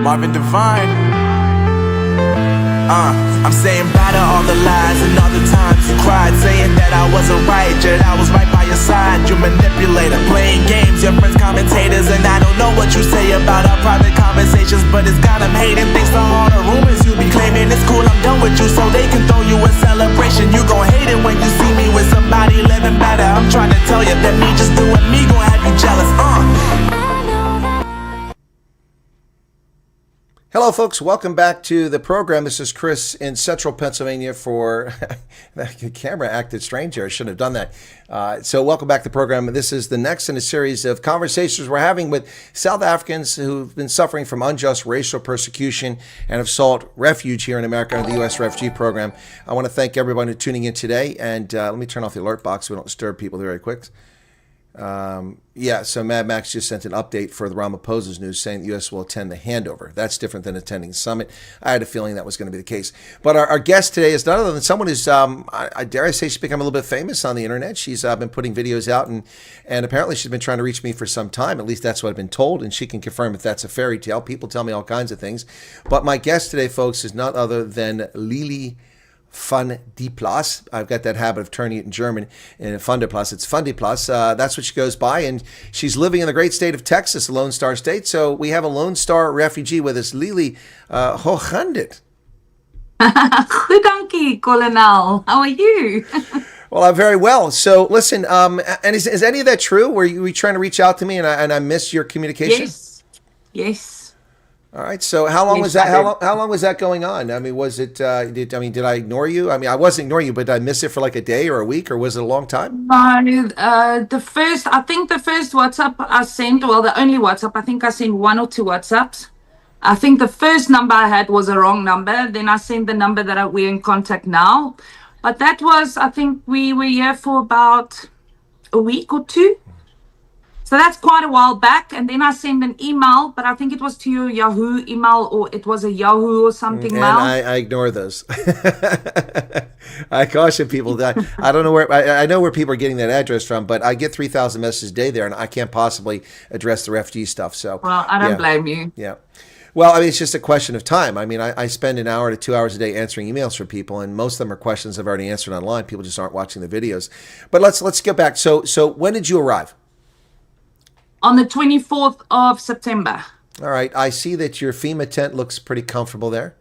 Marvin Divine. I'm saying bye to all the lies and all the times you cried, saying that I wasn't right, yet I was right by your side. You manipulator, playing games, your friends commentators, and I don't know what you say about our private conversations, but it's got them hating. Thanks to all the rumors you be claiming. It's cool, I'm done with you, so they can throw you a celebration. You gon' hate it when you see me with somebody living better. I'm trying to tell you that me just doing me gon' have you jealous. Hello, folks. Welcome back to the program. This is Chris in Central Pennsylvania for the camera acted strange here. I shouldn't have done that. So welcome back to the program. This is the next in a series of conversations we're having with South Africans who've been suffering from unjust racial persecution and have sought refuge here in America under the U.S. Refugee Program. I want to thank everyone who's tuning in today. And let me turn off the alert box so we don't disturb people very quick. So Mad Max just sent an update for the Ramaphosa's news saying the U.S. will attend the handover. That's different than attending the summit. I had a feeling that was going to be the case. But our guest today is none other than someone who's, I dare I say, she's become a little bit famous on the internet. She's been putting videos out, and apparently she's been trying to reach me for some time. At least that's what I've been told, and she can confirm if that's a fairy tale. People tell me all kinds of things. But my guest today, folks, is none other than Lielie van die Plaas. I've got that habit of turning it in German. In van der Plaas, it's van die Plaas. That's what she goes by, and she's living in the great state of Texas, a Lone Star state. So we have a Lone Star refugee with us, Lielie. Hoe gaan dit? Goed, dankie, Colonel. How are you? Well, I'm very well. So listen, and is any of that true? Were you trying to reach out to me and I missed your communication? Yes. All right. So how long was that? How long was that going on? I mean, was it? Did I ignore you? I mean, I wasn't ignoring you, but did I miss it for like a day or a week, or was it a long time? No, the first WhatsApp I sent, well, the only WhatsApp, I think I sent one or two WhatsApps. I think the first number I had was a wrong number. Then I sent the number that we're in contact now. But that was, I think we were here for about a week or two. So that's quite a while back. And then I sent an email, but I think it was to your Yahoo email, or it was a Yahoo or something and mail. I ignore those. I caution people that I don't know where, I know where people are getting that address from, but I get 3,000 messages a day there, and I can't possibly address the refugee stuff. So, well, I don't blame you. Yeah. Well, I mean, it's just a question of time. I mean, I spend an hour to 2 hours a day answering emails for people, and most of them are questions I've already answered online. People just aren't watching the videos. But let's get back. So when did you arrive? On the 24th of September. All right. I see that your FEMA tent looks pretty comfortable there.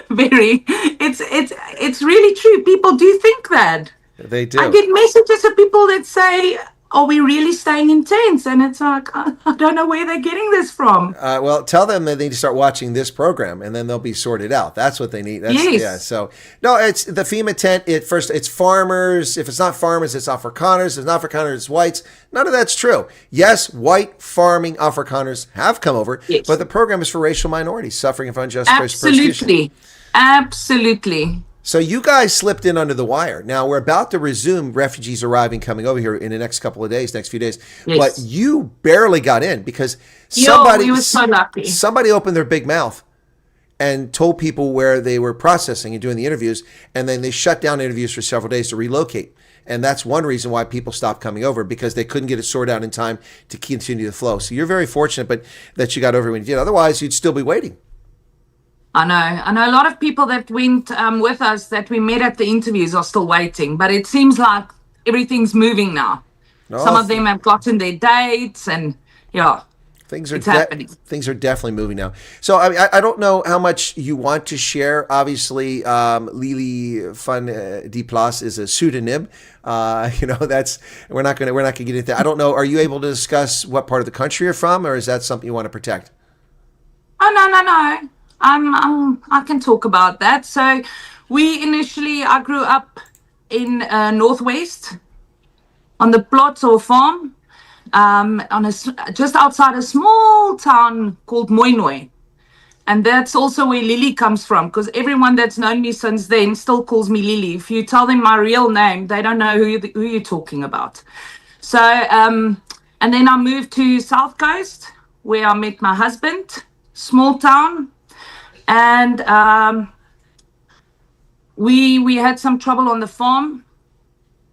Very. It's really true. People do think that. They do. I get messages of people that say, are we really staying in tents? And it's like, I don't know where they're getting this from. Well, tell them that they need to start watching this program, and then they'll be sorted out. That's what they need. Yes. Yeah. So, no, it's the FEMA tent. It's farmers. If it's not farmers, it's Afrikaners. If it's not Afrikaners, it's whites. None of that's true. Yes, white farming Afrikaners have come over, yes, but the program is for racial minorities suffering from unjust persecution. Absolutely. So you guys slipped in under the wire. Now we're about to resume refugees arriving, coming over here in the next couple of days, next few days. Yes. But you barely got in because somebody opened their big mouth and told people where they were processing and doing the interviews, and then they shut down interviews for several days to relocate. And that's one reason why people stopped coming over, because they couldn't get it sorted out in time to continue the flow. So you're very fortunate, but that you got over when you did. Otherwise, you'd still be waiting. I know a lot of people that went with us that we met at the interviews are still waiting, but it seems like everything's moving now. Some of them have gotten their dates, and things are happening. Things are definitely moving now. So I don't know how much you want to share. Obviously, Lielie van die Plaas is a pseudonym. That's we're not gonna get into that. I don't know. Are you able to discuss what part of the country you're from, or is that something you want to protect? Oh no. I can talk about that. So I grew up in Northwest on the plots or farm, just outside a small town called Mooinooi. And that's also where Lielie comes from, because everyone that's known me since then still calls me Lielie. If you tell them my real name, they don't know who you're talking about. So, and then I moved to South Coast, where I met my husband, small town. And we had some trouble on the farm.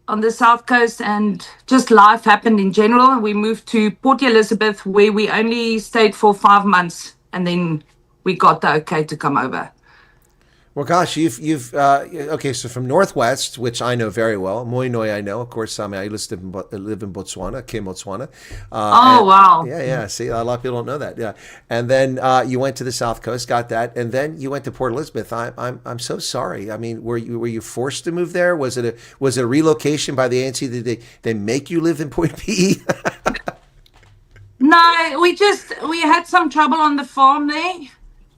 on the south coast, and just life happened in general. We moved to Port Elizabeth, where we only stayed for 5 months, and then we got the okay to come over. Well, gosh, you've okay. So from Northwest, which I know very well, Moinoi, I know. Of course, I mean, I used to live in Botswana, Cape Botswana. Wow! Yeah. See, a lot of people don't know that. Yeah, and then you went to the South Coast, got that, and then you went to Port Elizabeth. I'm so sorry. I mean, were you forced to move there? Was it a relocation by the ANC? Did they make you live in Point PE? No, we had some trouble on the farm there,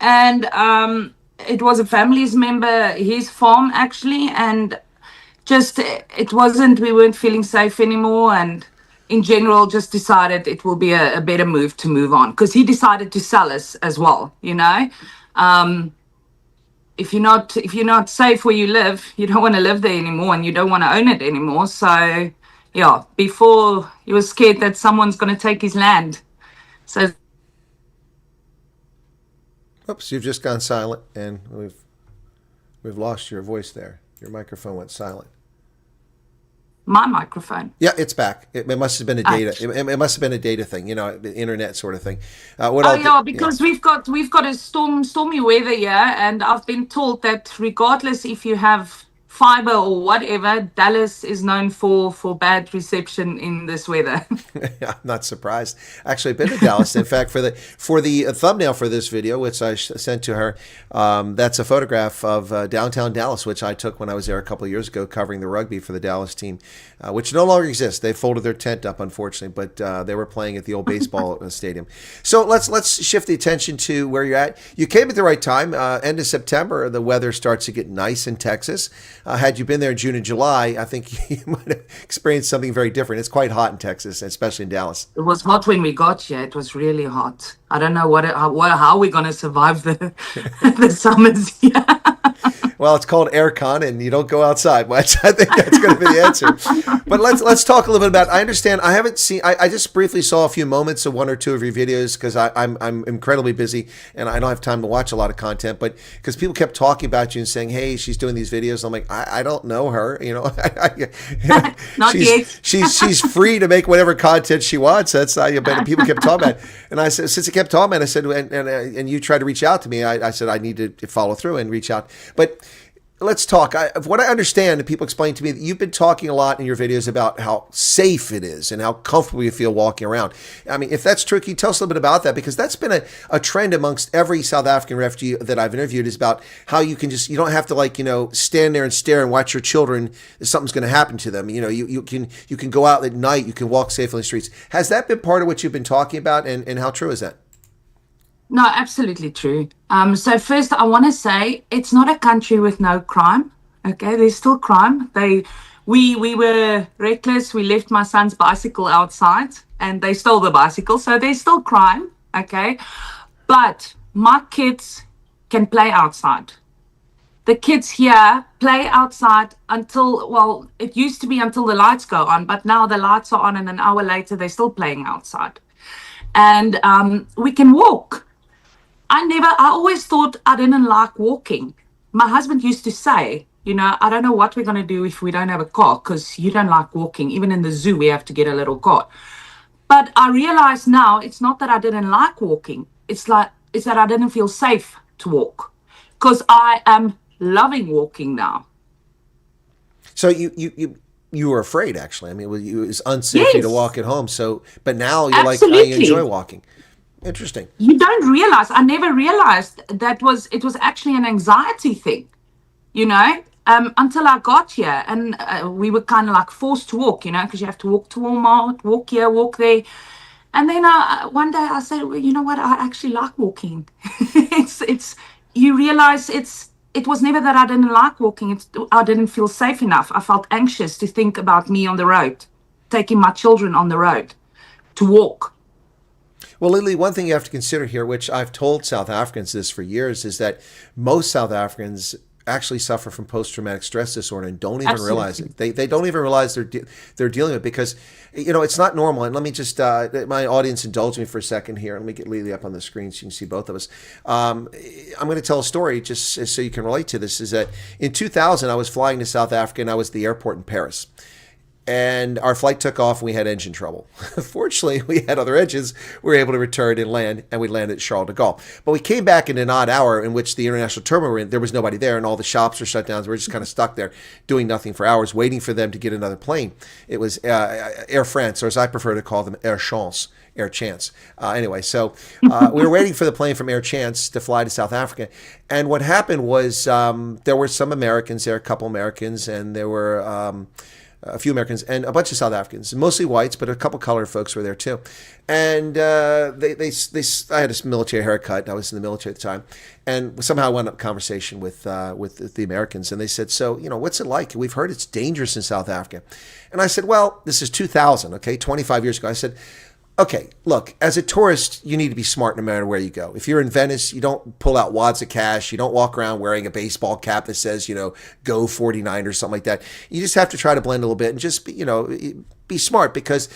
and it was a family's member, his farm actually, and just we weren't feeling safe anymore, and in general just decided it will be a better move to move on, because he decided to sell us as well, if you're not safe where you live, you don't want to live there anymore, and you don't want to own it anymore. So yeah, before he was scared that someone's going to take his land. So Oops, you've just gone silent, and we've lost your voice there. Your microphone went silent. my microphone. Yeah, it's back. It must have been a data. It must have been a data thing, the internet sort of thing. Because we've got a stormy weather here, and I've been told that regardless if you have fiber or whatever, Dallas is known for bad reception in this weather. I'm not surprised. Actually, I've been to Dallas. In fact, for the thumbnail for this video, which I sent to her, that's a photograph of downtown Dallas, which I took when I was there a couple of years ago covering the rugby for the Dallas team, which no longer exists. They folded their tent up, unfortunately, but they were playing at the old baseball stadium. So let's shift the attention to where you're at. You came at the right time. End of September, the weather starts to get nice in Texas. Had you been there in June and July, I think you might have experienced something very different. It's quite hot in Texas, especially in Dallas. It was hot when we got here. It was really hot. I don't know how we're going to survive the the summers here. Well, it's called aircon, and you don't go outside much. I think that's going to be the answer. But let's talk a little bit about. I understand. I haven't seen. I just briefly saw a few moments of one or two of your videos because I'm incredibly busy and I don't have time to watch a lot of content. But because people kept talking about you and saying, "Hey, she's doing these videos," I'm like, I don't know her. Not yet. She's free to make whatever content she wants. That's but people kept talking about it. And I said, since it kept talking about it, I said, and you tried to reach out to me. I said I need to follow through and reach out, but. Let's talk. What I understand, and people explain to me that you've been talking a lot in your videos about how safe it is and how comfortable you feel walking around. I mean, if that's true, can you tell us a little bit about that? Because that's been a trend amongst every South African refugee that I've interviewed, is about how you don't have to stand there and stare and watch your children if something's going to happen to them. You can go out at night, you can walk safely in the streets. Has that been part of what you've been talking about, and how true is that? No, absolutely true. So first, I want to say it's not a country with no crime. Okay, there's still crime. We were reckless. We left my son's bicycle outside, and they stole the bicycle. So there's still crime. Okay, but my kids can play outside. The kids here play outside until it used to be until the lights go on, but now the lights are on, and an hour later they're still playing outside, and we can walk. I always thought I didn't like walking. My husband used to say, I don't know what we're going to do if we don't have a car, because you don't like walking. Even in the zoo, we have to get a little car. But I realize now it's not that I didn't like walking. It's that I didn't feel safe to walk, because I am loving walking now. So you were afraid, actually. I mean, it was unsafe to walk at home. So, but now you're Absolutely. like, I enjoy walking. Interesting. You don't realize. I never realized it was actually an anxiety thing, until I got here, and we were kind of like forced to walk, because you have to walk to Walmart, walk here, walk there. And then one day I said, well, you know what? I actually like walking. You realize it was never that I didn't like walking. I didn't feel safe enough. I felt anxious to think about me on the road, taking my children on the road to walk. Well, Lielie, one thing you have to consider here, which I've told South Africans this for years, is that most South Africans actually suffer from post-traumatic stress disorder and don't even realize it. They don't even realize they're dealing with it, because it's not normal. And let me just my audience indulge me for a second here. Let me get Lielie up on the screen so you can see both of us. I'm going to tell a story just so you can relate to this. Is that in 2000 I was flying to South Africa, and I was at the airport in Paris. and our flight took off and we had engine trouble. Fortunately, we had other engines. We were able to return and land, and we landed at Charles de Gaulle. But we came back in an odd hour in which the international terminal, there was nobody there, and all the shops were shut down. So we were just kind of stuck there doing nothing for hours, waiting for them to get another plane. It was Air France, or as I prefer to call them, Air Chance. Air Chance. Anyway, so we were waiting for the plane from Air Chance to fly to South Africa. And what happened was there were some Americans there, a couple Americans, and there were a few Americans and a bunch of South Africans, mostly whites, but a couple colored folks were there too. And I had a military haircut. I was in the military at the time, and somehow I wound up in conversation with the Americans, and they said, "So, what's it like? We've heard it's dangerous in South Africa." And I said, "Well, this is 2000, okay, 25 years ago." I said, "Okay, look, as a tourist, you need to be smart no matter where you go. If you're in Venice, you don't pull out wads of cash. You don't walk around wearing a baseball cap that says, go 49 or something like that. You just have to try to blend a little bit and just be smart, because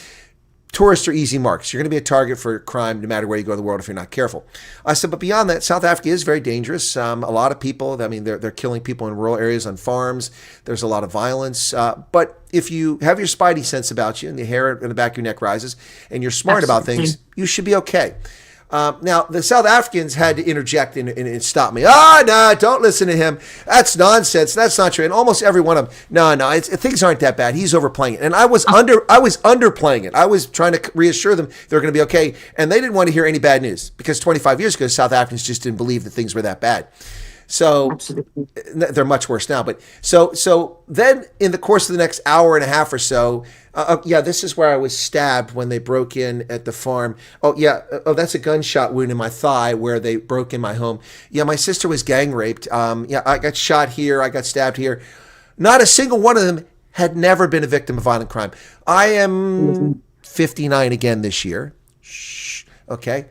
tourists are easy marks. You're going to be a target for crime no matter where you go in the world if you're not careful." I said, "But beyond that, South Africa is very dangerous. A lot of people, they're killing people in rural areas on farms. There's a lot of violence. But if you have your spidey sense about you and the hair in the back of your neck rises and you're smart about things, you should be okay." Now, the South Africans had to interject and stop me. No, don't listen to him. That's nonsense. That's not true. And almost every one of them, no, things aren't that bad. He's overplaying it. And I was underplaying it. I was trying to reassure them they're going to be okay. And they didn't want to hear any bad news, because 25 years ago, South Africans just didn't believe that things were that bad. So Absolutely. they're much worse now. But so then in the course of the next hour and a half or so, this is where I was stabbed when they broke in at the farm. That's a gunshot wound in my thigh where they broke in my home. Yeah, my sister was gang raped. I got shot here. I got stabbed here. Not a single one of them had never been a victim of violent crime. I am 59 again this year. Okay.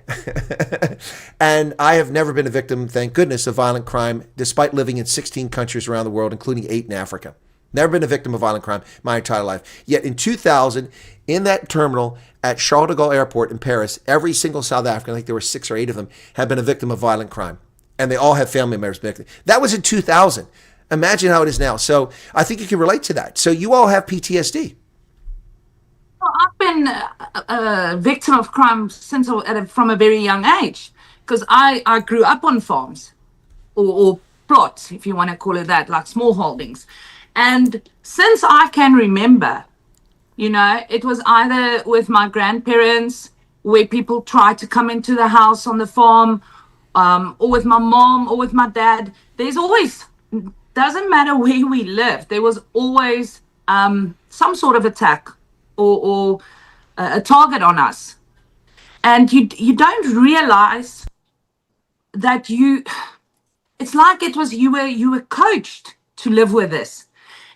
And I have never been a victim, thank goodness, of violent crime, despite living in 16 countries around the world, including 8 in Africa. Never been a victim of violent crime my entire life. Yet in 2000, in that terminal at Charles de Gaulle Airport in Paris, every single South African, I think there were 6 or 8 of them, had been a victim of violent crime. And they all have family members victims. That was in 2000. Imagine how it is now. So I think you can relate to that. So you all have PTSD. Well, I've been a victim of crime from a very young age, because I grew up on farms or plots, if you want to call it that, like small holdings. And since I can remember, it was either with my grandparents, where people tried to come into the house on the farm, or with my mom or with my dad. There's always, doesn't matter where we lived, there was always some sort of attack or a target on us. And you don't realize that it's like you were coached to live with this.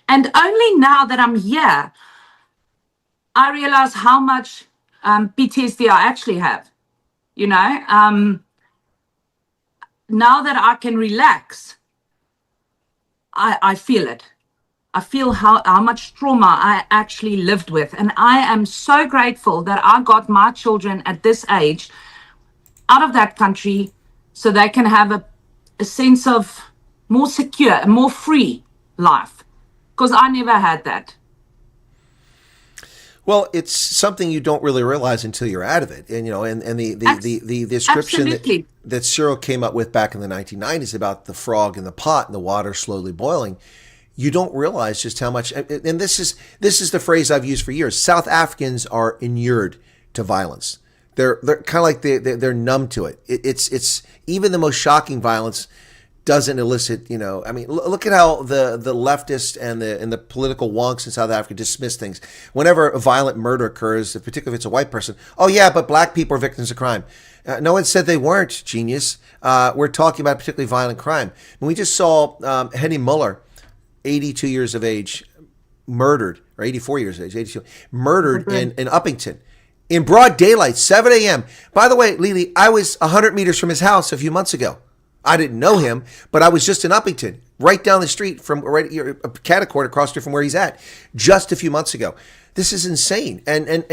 And only now that I'm here, I realize how much PTSD I actually have. Now that I can relax, I feel it. I feel how much trauma I actually lived with. And I am so grateful that I got my children at this age out of that country, so they can have a sense of more secure, a more free life. Because I never had that. Well, it's something you don't really realize until you're out of it. And, the description that Cyril came up with back in the 1990s about the frog in the pot and the water slowly boiling, you don't realize just how much. And this is the phrase I've used for years. South Africans are inured to violence. They're kind of like they're numb to it. It's even the most shocking violence doesn't elicit, look at how the leftists and the political wonks in South Africa dismiss things. Whenever a violent murder occurs, particularly if it's a white person, oh yeah, but black people are victims of crime. No one said they weren't, genius. We're talking about particularly violent crime. And we just saw Henny Muller, 82 years of age, murdered, or 84 years of age, 82, murdered in Uppington. In broad daylight, 7 a.m. By the way, Lielie, I was 100 meters from his house a few months ago. I didn't know him, but I was just in Uppington, right down the street from a catacort across the street from where he's at, just a few months ago. This is insane. And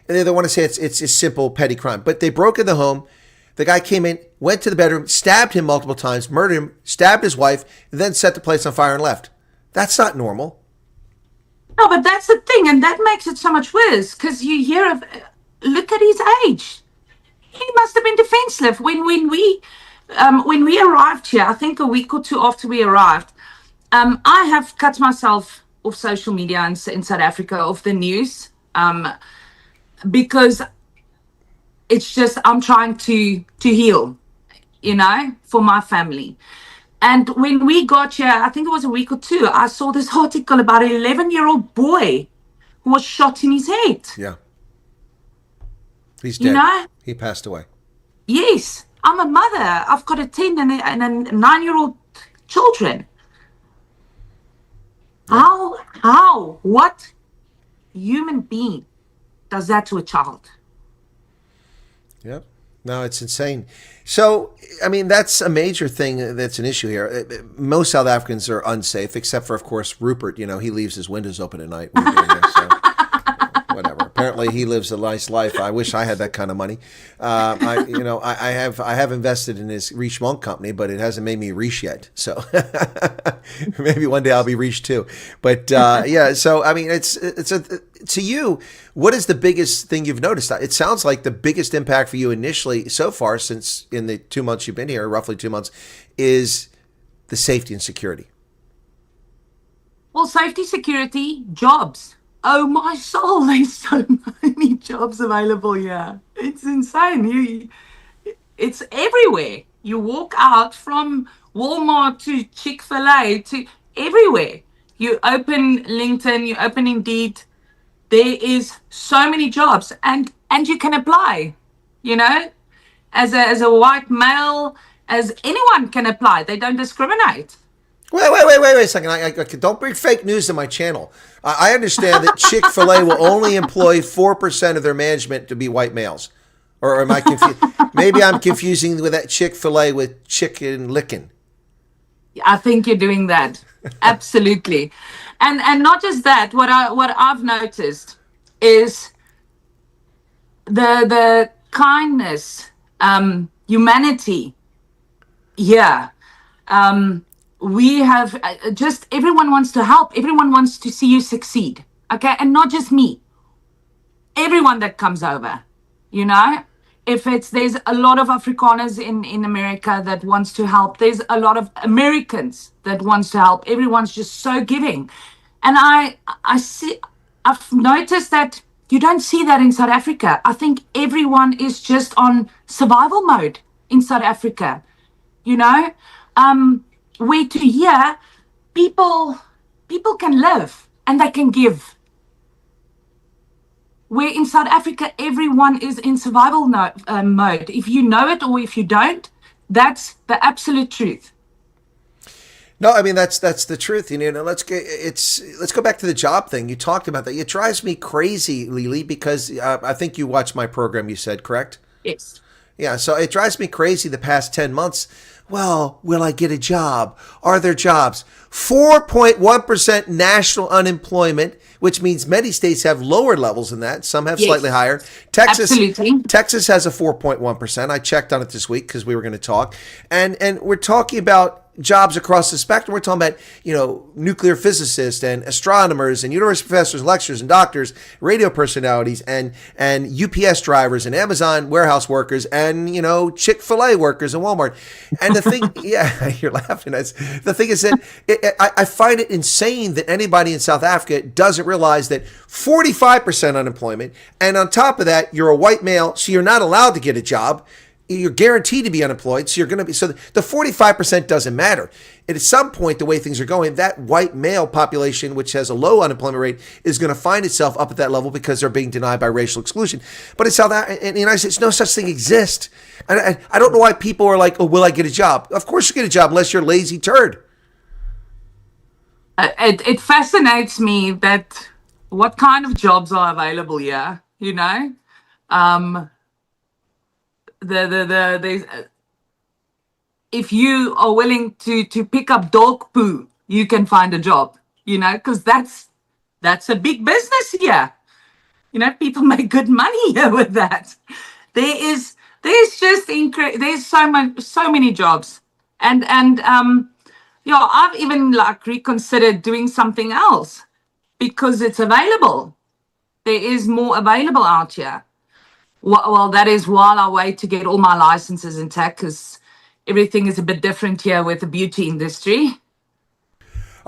they want to say it's a simple petty crime, but they broke in the home. The guy came in, went to the bedroom, stabbed him multiple times, murdered him, stabbed his wife, and then set the place on fire and left. That's not normal. No, but that's the thing, and that makes it so much worse because you hear of, look at his age. He must have been defenseless when we arrived here. I think a week or two after we arrived, I have cut myself off social media in South Africa, off the news, because it's just I'm trying to heal, for my family. And when we got here, I think it was a week or two, I saw this article about an 11-year-old boy who was shot in his head. Yeah. He's dead. He passed away. Yes. I'm a mother. I've got a 10 and a 9-year-old children. Yeah. What human being does that to a child? Yep. No, it's insane. So, I mean, that's a major thing that's an issue here. Most South Africans are unsafe, except for, of course, Rupert. He leaves his windows open at night. So, whatever. Apparently, he lives a nice life. I wish I had that kind of money. I have invested in his Richemont company, but it hasn't made me rich yet. So maybe one day I'll be rich too. But yeah, so I mean, to you, what is the biggest thing you've noticed? It sounds like the biggest impact for you initially so far, since in the 2 months you've been here, roughly 2 months, is the safety and security. Well, safety, security, jobs. Oh my soul, there's so many jobs available here. It's insane. It's everywhere. You walk out from Walmart to Chick-fil-A to everywhere. You open LinkedIn, you open Indeed. There is so many jobs, and you can apply. As a white male, as anyone can apply. They don't discriminate. Wait a second. I don't bring fake news to my channel. I understand that Chick-fil-A will only employ 4% of their management to be white males. Or am I confused? Maybe I'm confusing with that Chick-fil-A with Chicken Lickin'. I think you're doing that. Absolutely. And not just that, what I've noticed is the kindness, humanity. Yeah. We have just everyone wants to help. Everyone wants to see you succeed. Okay. And not just me. Everyone that comes over, there's a lot of Afrikaners in America that wants to help. There's a lot of Americans that wants to help. Everyone's just so giving. And I've noticed that you don't see that in South Africa. I think everyone is just on survival mode in South Africa. Where to here, people can live and they can give. Where in South Africa, everyone is in survival mode. If you know it or if you don't, that's the absolute truth. No, I mean that's the truth. Let's go back to the job thing. You talked about that. It drives me crazy, Lielie, because I think you watched my program. You said, correct? Yes. Yeah. So it drives me crazy the past 10 months. Well, will I get a job? Are there jobs? 4.1% national unemployment, which means many states have lower levels than that. Some have slightly higher. Texas has a 4.1%. I checked on it this week because we were going to talk. And we're talking about jobs across the spectrum. We're talking about, nuclear physicists and astronomers and university professors, lecturers and doctors, radio personalities and UPS drivers and Amazon warehouse workers and, Chick-fil-A workers and Walmart. And the thing, yeah, you're laughing. The thing is that I find it insane that anybody in South Africa doesn't realize that 45% unemployment. And on top of that, you're a white male, so you're not allowed to get a job. You're guaranteed to be unemployed, so you're going to be. So the 45% doesn't matter. And at some point, the way things are going, that white male population, which has a low unemployment rate, is going to find itself up at that level because they're being denied by racial exclusion. But in the United States, no such thing exists. And I don't know why people are like, "Oh, will I get a job?" Of course, you get a job unless you're a lazy turd. It fascinates me that what kind of jobs are available here. If you are willing to pick up dog poo, you can find a job, because that's a big business here. People make good money here with that. There's so many jobs, and I've even reconsidered doing something else. because it's available. There is more available out here. Well, that is while I wait to get all my licenses intact, because everything is a bit different here with the beauty industry.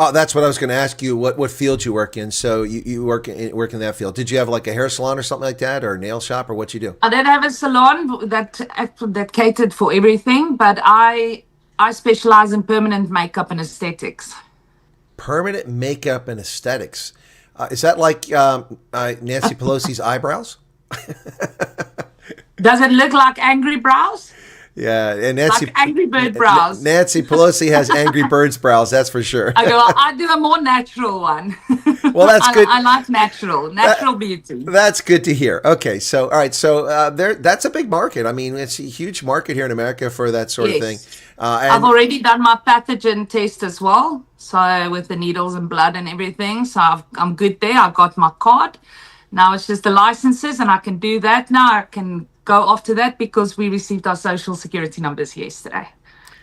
Oh, that's what I was going to ask you. What field you work in? So you work in that field. Did you have like a hair salon or something like that, or a nail shop, or what you do? I did have a salon that catered for everything, but I specialize in permanent makeup and aesthetics. Permanent makeup and aesthetics. Is that like Nancy Pelosi's eyebrows? Does it look like angry brows? Yeah, and Nancy, like Angry Bird brows. Nancy Pelosi has Angry Bird's brows, that's for sure. I do a more natural one. Well, that's good. I like natural beauty. That's good to hear. Okay, so all right, so that's a big market. I mean, it's a huge market here in America for that sort of thing. I've already done my pathogen test as well, so with the needles and blood and everything. So I'm good there. I've got my card. Now it's just the licenses, and I can do that. Now I can go after that because we received our social security numbers yesterday.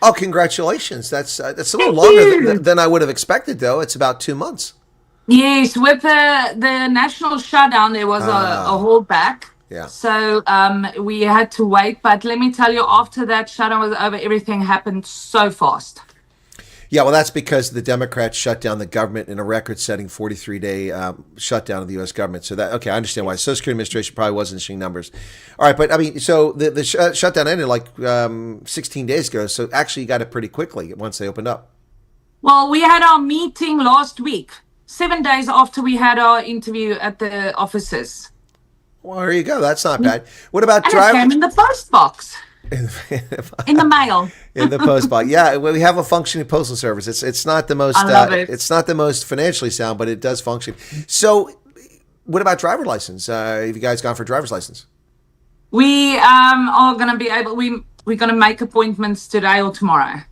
Oh, congratulations! That's a little longer than I would have expected, though. It's about 2 months. Yes, with the national shutdown, there was a holdback. Yeah. So we had to wait. But let me tell you, after that shutdown was over, everything happened so fast. Yeah, well, that's because the Democrats shut down the government in a record-setting 43-day shutdown of the U.S. government. So that, okay, I understand why. Social Security Administration probably wasn't issuing numbers. All right, but I mean, so the shutdown ended like 16 days ago. So actually, you got it pretty quickly once they opened up. Well, we had our meeting last week, 7 days after we had our interview at the offices. Well, there you go. That's not bad. What about and it came in the post box. In the mail. In the post box. Yeah, we have a functioning postal service. It's not the most I love it. It's not the most financially sound, but it does function. So what about driver license? Have you guys gone for driver's license? We are going to be able, we're going to make appointments today or tomorrow.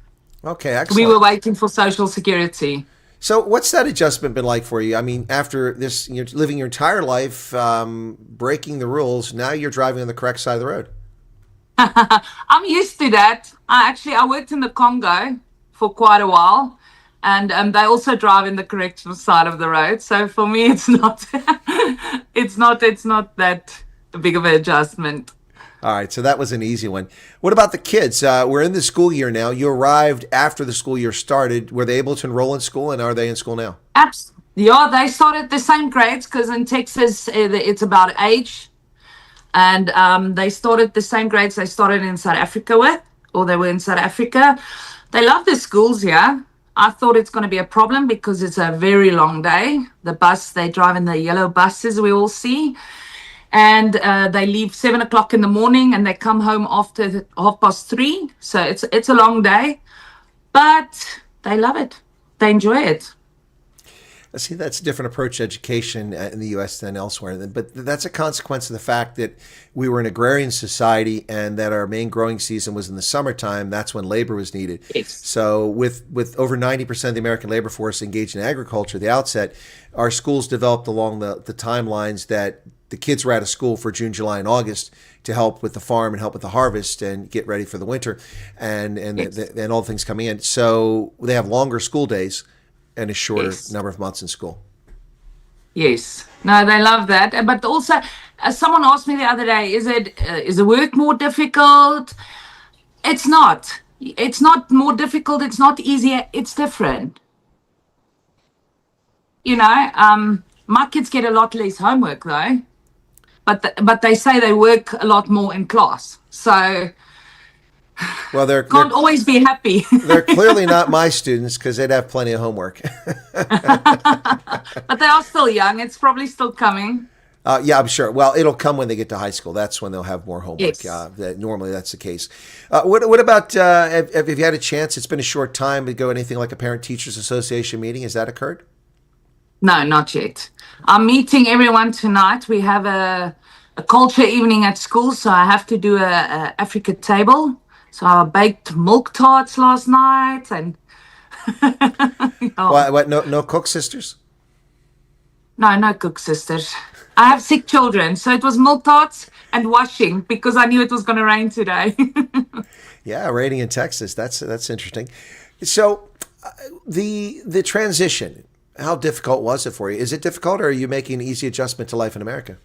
Okay, excellent. We were waiting for Social Security. So what's that adjustment been like for you? I mean, after this, you're living your entire life, breaking the rules. Now you're driving on the correct side of the road. I'm used to that. I worked in the Congo for quite a while, and they also drive in the correct side of the road. So for me, it's not, it's not that big of an adjustment. All right, so that was an easy one. What about the kids? We're in the school year now. You arrived after the school year started. Were they able to enroll in school, and are they in school now? Yeah, they started the same grades because in Texas it's about age. And they started the same grades they started in South Africa with, or they were in South Africa. They love the schools here. I thought it's going to be a problem because it's a very long day. They drive in the yellow buses we all see. And they leave 7 o'clock in the morning and they come home after 3:30. So it's a long day, but they love it. They enjoy it. See, that's a different approach to education in the U.S. than elsewhere. But that's a consequence of the fact that we were an agrarian society and that our main growing season was in the summertime. That's when labor was needed. Yes. So with over 90% of the American labor force engaged in agriculture at the outset, our schools developed along the timelines that the kids were out of school for June, July, and August to help with the farm and help with the harvest and get ready for the winter and all the things coming in. So they have longer school days and a shorter number of months in school. Yes. No, they love that. But also, someone asked me the other day, is the work more difficult? It's not. It's not more difficult. It's not easier. It's different. You know, my kids get a lot less homework though, but they say they work a lot more in class. So well, they're can't always be happy. They're clearly not my students because they'd have plenty of homework. But they are still young. It's probably still coming. Yeah, I'm sure. Well, it'll come when they get to high school. That's when they'll have more homework. Yes. Normally, that's the case. What about, have you had a chance, it's been a short time, to go anything like a Parent-Teachers Association meeting? Has that occurred? No, not yet. I'm meeting everyone tonight. We have a culture evening at school, so I have to do a Africa table. So I baked milk tarts last night, and What? No cook sisters? No cook sisters. I have sick children, so it was milk tarts and washing because I knew it was going to rain today. Yeah, raining in Texas. That's interesting. So the transition. How difficult was it for you? Is it difficult, or are you making an easy adjustment to life in America?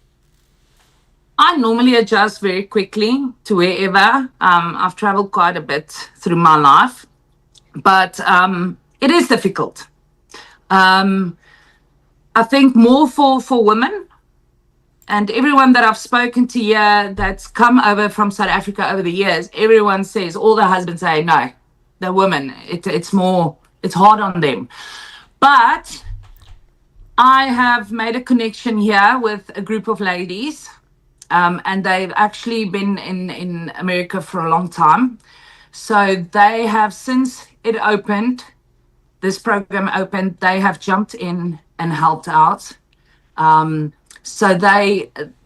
I normally adjust very quickly to wherever. I've traveled quite a bit through my life, but it is difficult. I think more for women, and everyone that I've spoken to here that's come over from South Africa over the years, everyone says, all the husbands say, no, the women, it's hard on them. But I have made a connection here with a group of ladies, and they've actually been in America for a long time. So they have, since it opened, this program opened, they have jumped in and helped out. So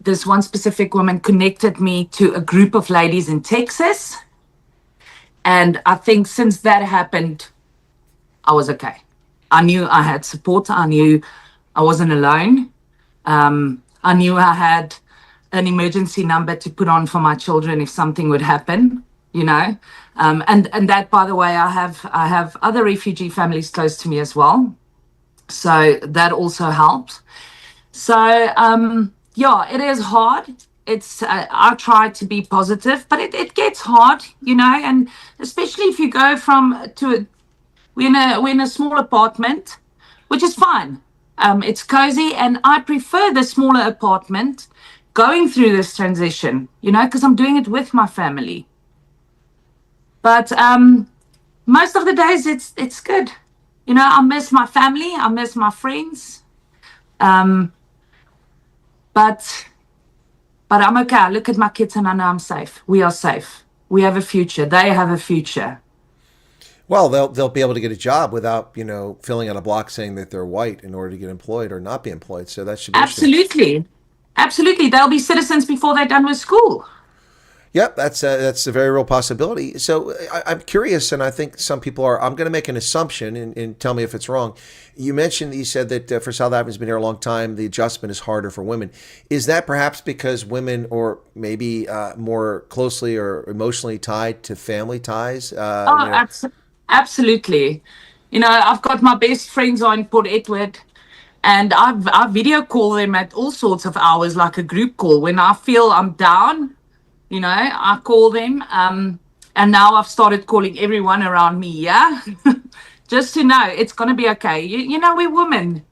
this one specific woman connected me to a group of ladies in Texas. And I think since that happened, I was okay. I knew I had support. I knew I wasn't alone. I knew I had an emergency number to put on for my children if something would happen, you know. And that, by the way, I have other refugee families close to me as well. So that also helps. So, yeah, it is hard. I try to be positive, but it gets hard, you know, and especially if you go we're in a small apartment, which is fine. It's cozy, and I prefer the smaller apartment going through this transition, you know, because I'm doing it with my family. But most of the days it's good. You know, I miss my family, I miss my friends. But I'm okay. I look at my kids and I know I'm safe. We are safe. We have a future. They have a future. Well, they'll be able to get a job without, you know, filling out a block saying that they're white in order to get employed or not be employed. So that should be Absolutely. They'll be citizens before they're done with school. Yep, that's a very real possibility. So I'm curious, and I think some people are. I'm going to make an assumption, and tell me if it's wrong. You said that for South Africans been here a long time, the adjustment is harder for women. Is that perhaps because women are maybe more closely or emotionally tied to family ties? Absolutely. You know, I've got my best friends on Port Edward, and I video call them at all sorts of hours, like a group call. When I feel I'm down, you know, I call them. And now I've started calling everyone around me, yeah? Just to know it's going to be okay. You know, we're women.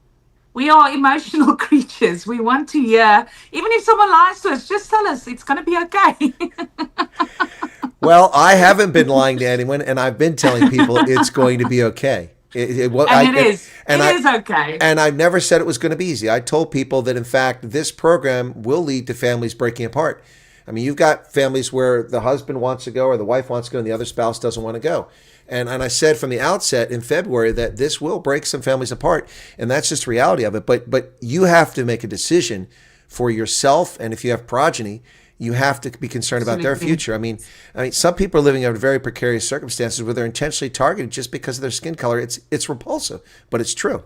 We are emotional creatures. We want to hear, even if someone lies to us, just tell us it's going to be okay. Well, I haven't been lying to anyone, and I've been telling people it's going to be okay. It is okay. And I've never said it was going to be easy. I told people that, in fact, this program will lead to families breaking apart. I mean, you've got families where the husband wants to go or the wife wants to go and the other spouse doesn't want to go. And I said from the outset in February that this will break some families apart, and that's just the reality of it. But you have to make a decision for yourself, and if you have progeny, you have to be concerned about their future. I mean, some people are living under very precarious circumstances where they're intentionally targeted just because of their skin color. It's repulsive, but it's true.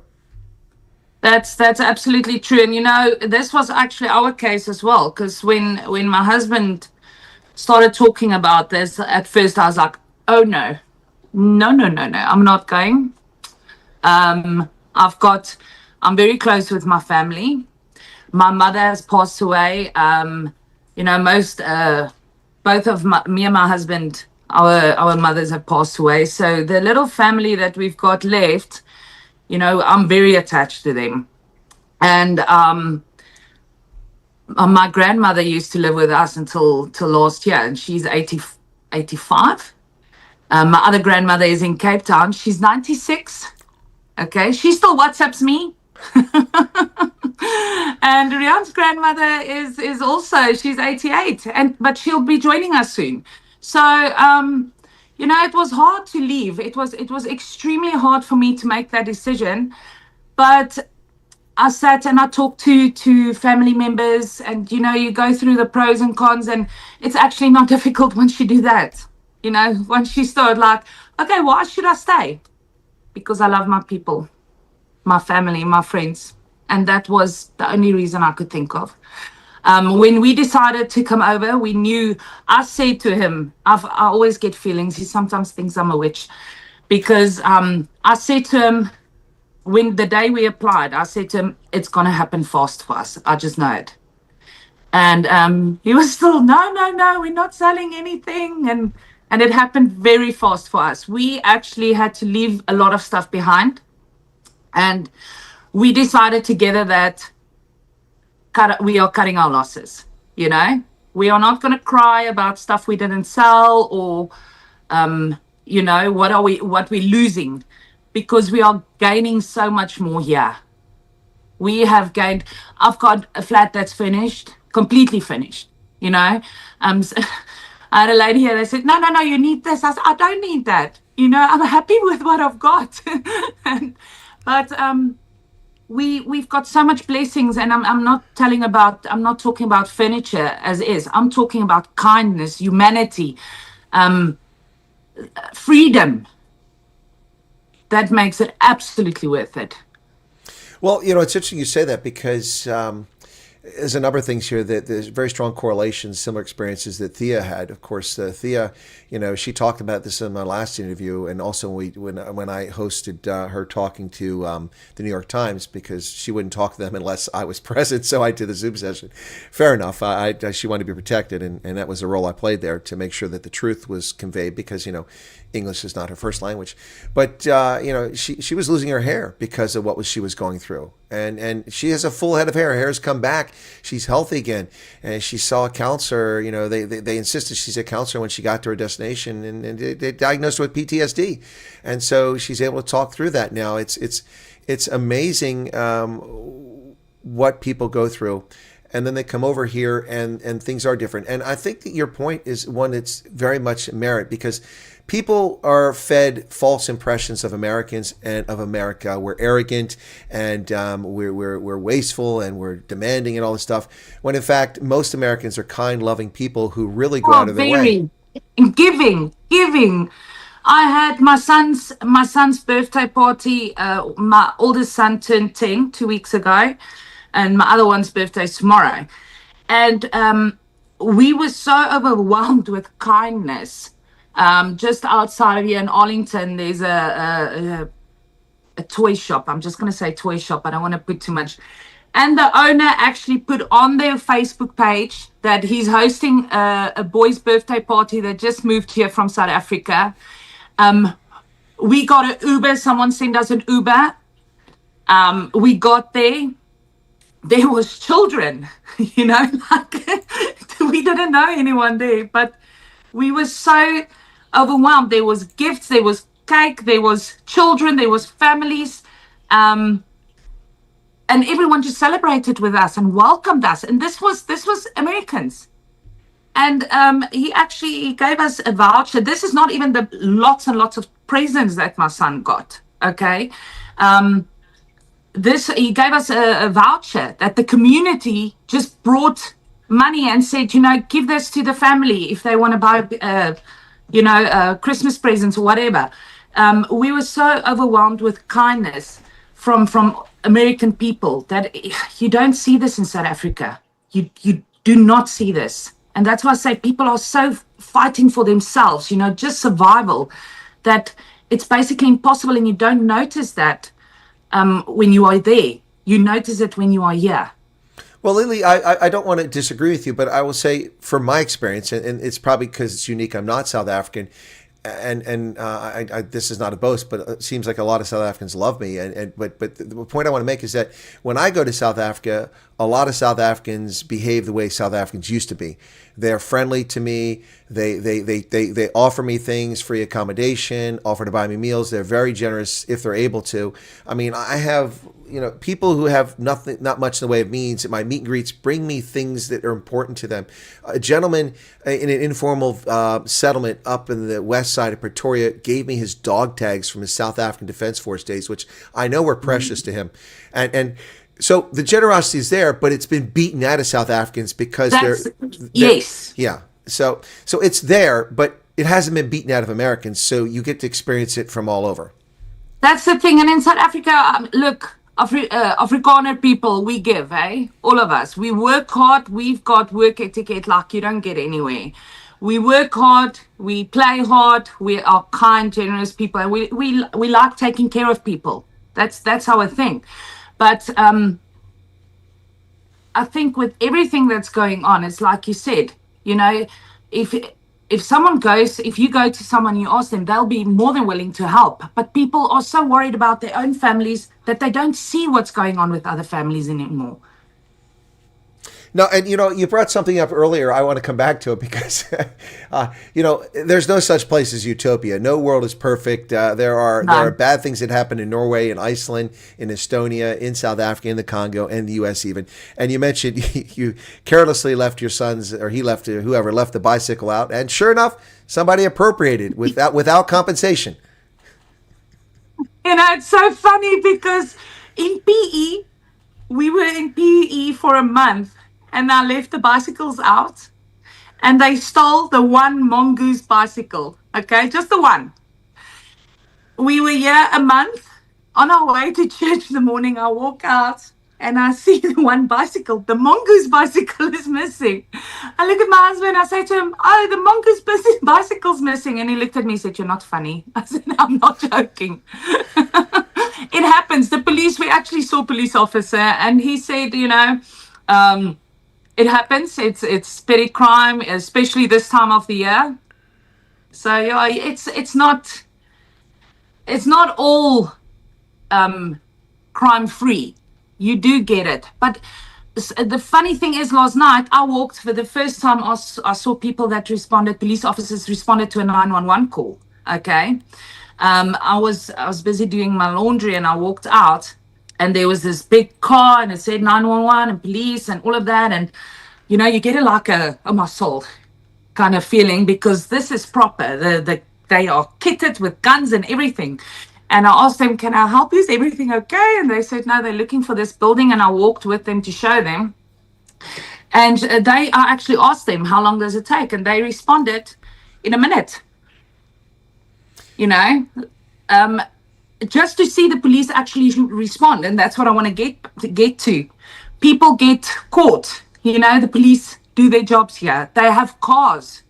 That's absolutely true. And, you know, this was actually our case as well, because when my husband started talking about this, at first I was like, oh, no, I'm not going. I'm very close with my family. My mother has passed away. You know, both of me and my husband, our mothers have passed away. So the little family that we've got left, you know, I'm very attached to them. And my grandmother used to live with us until last year, and she's 85. My other grandmother is in Cape Town. She's 96. Okay, she still WhatsApps me. And Rian's grandmother is also, she's 88, but she'll be joining us soon. So you know, it was hard to leave. It was extremely hard for me to make that decision. But I sat and I talked to family members, and, you know, you go through the pros and cons, and it's actually not difficult once you do that. You know, once you start like, okay, why should I stay? Because I love my people, my family, my friends. And that was the only reason I could think of. When we decided to come over, we knew, I said to him, I always get feelings. He sometimes thinks I'm a witch, because I said to him, when the day we applied, I said to him, it's going to happen fast for us. I just know it. And he was still, no, we're not selling anything. And it happened very fast for us. We actually had to leave a lot of stuff behind. And we decided together that we are cutting our losses, you know. We are not going to cry about stuff we didn't sell or, you know, what we're losing, because we are gaining so much more here. We have gained, I've got a flat that's finished, completely finished, you know. I had a lady here that said, no, you need this. I said, I don't need that. You know, I'm happy with what I've got. But we've got so much blessings, and I'm not talking about furniture as is. I'm talking about kindness, humanity, freedom. That makes it absolutely worth it. Well, you know, it's interesting you say that, because there's a number of things here that there's very strong correlations, similar experiences that Thea had. Of course, Thea, you know, she talked about this in my last interview, and also when I hosted her talking to the New York Times, because she wouldn't talk to them unless I was present, so I did the Zoom session. Fair enough. She wanted to be protected, and that was a role I played there, to make sure that the truth was conveyed, because, you know, English is not her first language. But, you know, she was losing her hair because of what she was going through. And she has a full head of hair. Her hair's come back. She's healthy again. And she saw a counselor. You know, they insisted she see a counselor when she got to her destination, and they diagnosed her with PTSD. And so she's able to talk through that now. It's amazing what people go through. And then they come over here, and things are different. And I think that your point is one that's very much merit, because people are fed false impressions of Americans and of America. We're arrogant, and we're wasteful, and we're demanding, and all this stuff. When in fact, most Americans are kind, loving people who really go out of their way. Giving. I had my son's birthday party. My oldest son turned 10 2 weeks ago, and my other one's birthday is tomorrow. And we were so overwhelmed with kindness. Just outside of here in Arlington, there's a toy shop. I'm just going to say toy shop. I don't want to put too much. And the owner actually put on their Facebook page that he's hosting a boy's birthday party that just moved here from South Africa. We got an Uber. Someone sent us an Uber. We got there. There was children, you know, like we didn't know anyone there, but we were so overwhelmed. There was gifts, there was cake, there was children, there was families, and everyone just celebrated with us and welcomed us. And this was Americans. And he gave us a voucher. This is not even the lots and lots of presents that my son got. Okay. He gave us a voucher that the community just brought money and said, you know, give this to the family if they want to buy, Christmas presents or whatever. We were so overwhelmed with kindness from American people that you don't see this in South Africa. You do not see this. And that's why I say people are so fighting for themselves, you know, just survival, that it's basically impossible, and you don't notice that. When you are there, you notice it when you are here. Well, Lielie, I don't want to disagree with you, but I will say, from my experience, and it's probably because it's unique, I'm not South African, and this is not a boast, but it seems like a lot of South Africans love me. But the point I want to make is that when I go to South Africa, a lot of South Africans behave the way South Africans used to be. They're friendly to me. They offer me things, free accommodation, offer to buy me meals. They're very generous if they're able to. I mean, I have, you know, people who have not much in the way of means at my meet and greets bring me things that are important to them. A gentleman in an informal settlement up in the west side of Pretoria gave me his dog tags from his South African Defense Force days, which I know were precious to him. And so the generosity is there, but it's been beaten out of South Africans because they're yes. Yeah. So it's there, but it hasn't been beaten out of Americans. So you get to experience it from all over. That's the thing. And in South Africa, look, Afrikaner people, we give, all of us. We work hard. We've got work etiquette like you don't get anywhere. We work hard. We play hard. We are kind, generous people. And we like taking care of people. That's how I think. But I think with everything that's going on, it's like you said, you know, if you go to someone, you ask them, they'll be more than willing to help. But people are so worried about their own families that they don't see what's going on with other families anymore. No, and you brought something up earlier. I want to come back to it because, there's no such place as utopia. No world is perfect. There are bad things that happen in Norway, in Iceland, in Estonia, in South Africa, in the Congo, and the U.S. even. And you mentioned you carelessly left your sons, or whoever left the bicycle out, and sure enough, somebody appropriated without compensation. It's so funny because in PE, we were in PE for a month. And I left the bicycles out, and they stole the one mongoose bicycle. Okay, just the one. We were here a month. On our way to church in the morning, I walk out and I see the one bicycle. The mongoose bicycle is missing. I look at my husband. I say to him, "Oh, the mongoose bicycle's missing." And he looked at me and said, "You're not funny." I said, "No, I'm not joking." It happens. We actually saw a police officer, and he said, it happens. It's petty crime, especially this time of the year. So yeah, it's not all crime free. You do get it, but the funny thing is, last night I walked for the first time. I saw people that responded. Police officers responded to a 911 call. Okay, I was busy doing my laundry, and I walked out. And there was this big car, and it said 911 and police and all of that. And, you get like a muscle kind of feeling, because this is proper. They are kitted with guns and everything. And I asked them, "Can I help you? Is everything okay?" And they said, "No, they're looking for this building." And I walked with them to show them. And I actually asked them, "How long does it take?" And they responded in a minute. Just to see the police actually respond, and that's what I want to get to. People get caught. The police do their jobs here. They have cars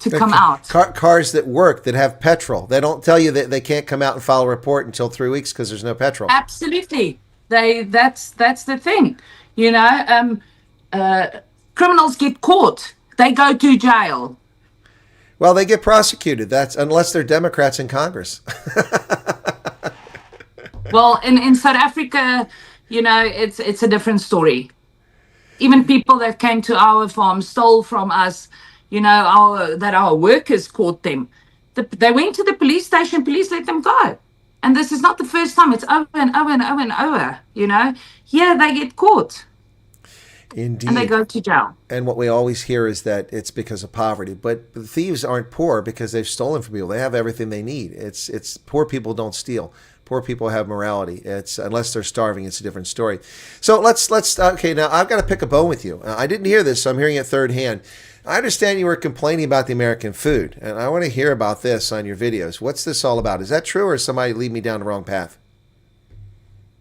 to come out. Cars that work, that have petrol. They don't tell you that they can't come out and file a report until 3 weeks because there's no petrol. Absolutely. That's the thing. Criminals get caught. They go to jail. Well, they get prosecuted. That's unless they're Democrats in Congress. Well, in South Africa, it's a different story. Even people that came to our farm stole from us, our workers caught them. They went to the police station, police let them go. And this is not the first time. It's over and over and over and over, Here they get caught. Indeed. And they go to jail. And what we always hear is that it's because of poverty. But the thieves aren't poor because they've stolen from people. They have everything they need. It's poor people don't steal. Poor people have morality. It's unless they're starving, it's a different story. So let's okay, now I've got to pick a bone with you. I didn't hear this, so I'm hearing it third hand. I understand you were complaining about the American food, and I want to hear about this on your videos. What's this all about? Is that true, or is somebody leading me down the wrong path?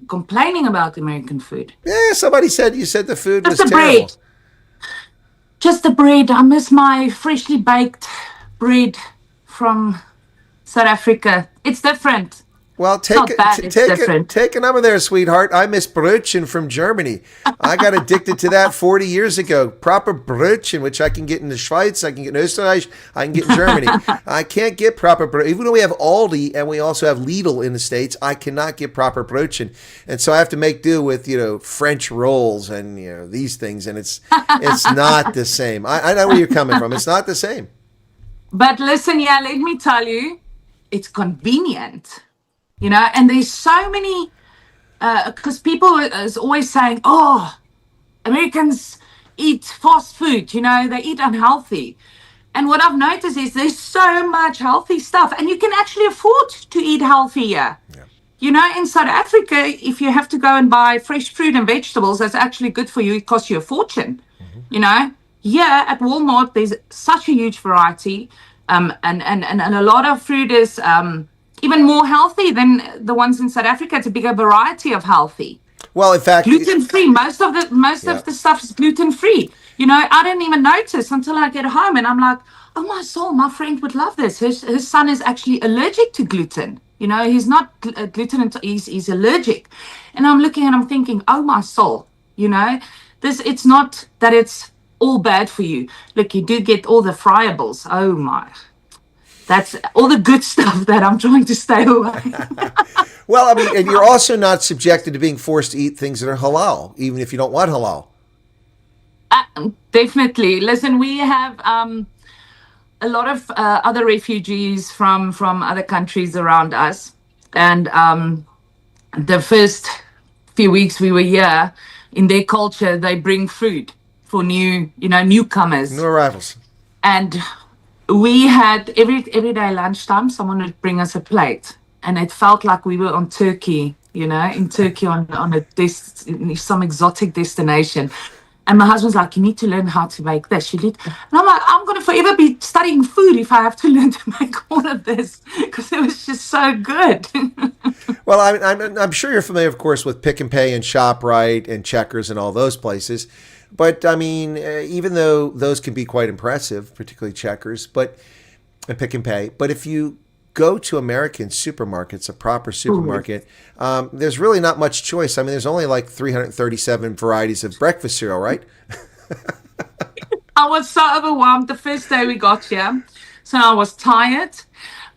Complaining about American food. Yeah, somebody said you said the food was terrible. Bread. Just the bread. I miss my freshly baked bread from South Africa. It's different. Well, take a number there, sweetheart. I miss Brötchen from Germany. I got addicted to that 40 years ago. Proper Brötchen, which I can get in the Schweiz, I can get in Österreich, I can get in Germany. I can't get proper Brötchen. Even though we have Aldi and we also have Lidl in the States, I cannot get proper Brötchen. And so I have to make do with, French rolls and, these things. And it's not the same. I know where you're coming from. It's not the same. But listen, let me tell you, it's convenient. And there's so many, because people is always saying, "Oh, Americans eat fast food, they eat unhealthy." And what I've noticed is there's so much healthy stuff, and you can actually afford to eat healthier. Yeah. In South Africa, if you have to go and buy fresh fruit and vegetables, that's actually good for you. It costs you a fortune. Mm-hmm. Here at Walmart, there's such a huge variety, and a lot of fruit is even more healthy than the ones in South Africa. It's a bigger variety of healthy. Well, in fact, gluten-free. Most of the stuff is gluten-free. I didn't even notice until I get home, and I'm like, "Oh my soul, my friend would love this. His son is actually allergic to gluten." You know, he's not gluten, he's allergic. And I'm looking and I'm thinking, oh my soul, you know, it's not that it's all bad for you. Look, you do get all the friables. Oh my. That's all the good stuff that I'm trying to stay away. Well, I mean, and you're also not subjected to being forced to eat things that are halal, even if you don't want halal. Definitely. Listen, we have a lot of other refugees from other countries around us. And the first few weeks we were here, in their culture, they bring food for newcomers. New arrivals. And we had every day lunchtime, someone would bring us a plate. And it felt like we were on Turkey, you know, in Turkey on some exotic destination. And my husband's like, you need to learn how to make this. You need, and I'm like, I'm going to forever be studying food if I have to learn to make all of this, because it was just so good. Well, I'm sure you're familiar, of course, with Pick and Pay and ShopRite and Checkers and all those places. But I mean, even though those can be quite impressive, particularly Checkers, and Pick and Pay, but if you go to American supermarkets, a proper supermarket, there's really not much choice. I mean, there's only like 337 varieties of breakfast cereal, right? I was so overwhelmed the first day we got here. So I was tired.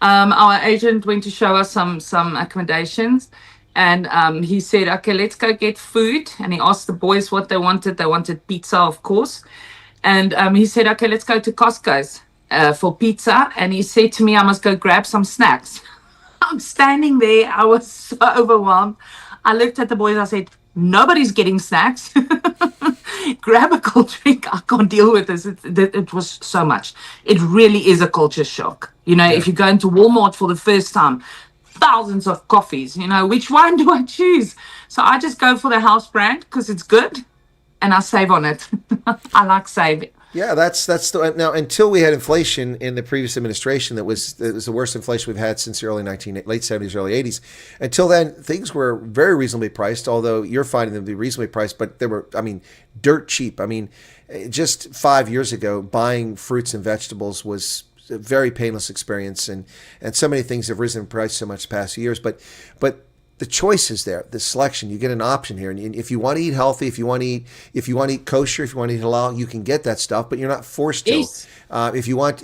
Our agent went to show us some accommodations. And he said, okay, let's go get food. And he asked the boys what they wanted. They wanted pizza, of course. And he said, okay, let's go to Costco's for pizza. And he said to me, I must go grab some snacks. I'm standing there. I was so overwhelmed. I looked at the boys. I said, nobody's getting snacks. Grab a cold drink. I can't deal with this. It was so much. It really is a culture shock. You know, if you go into Walmart for the first time, thousands of coffees, you know, which one do I choose? So I just go for the house brand because it's good and I save on it. I like saving. Yeah, that's now until we had inflation in the previous administration, it was the worst inflation we've had since the late 70s, early 80s. Until then, things were very reasonably priced, although you're finding them to be reasonably priced, but they were, I mean, dirt cheap. I mean, just 5 years ago, buying fruits and vegetables was a very painless experience, and so many things have risen in price so much the past few years. But the choice is there, the selection. You get an option here, and if you want to eat healthy, if you want to eat kosher, if you want to eat halal, you can get that stuff, but you're not forced to. Yes. If you want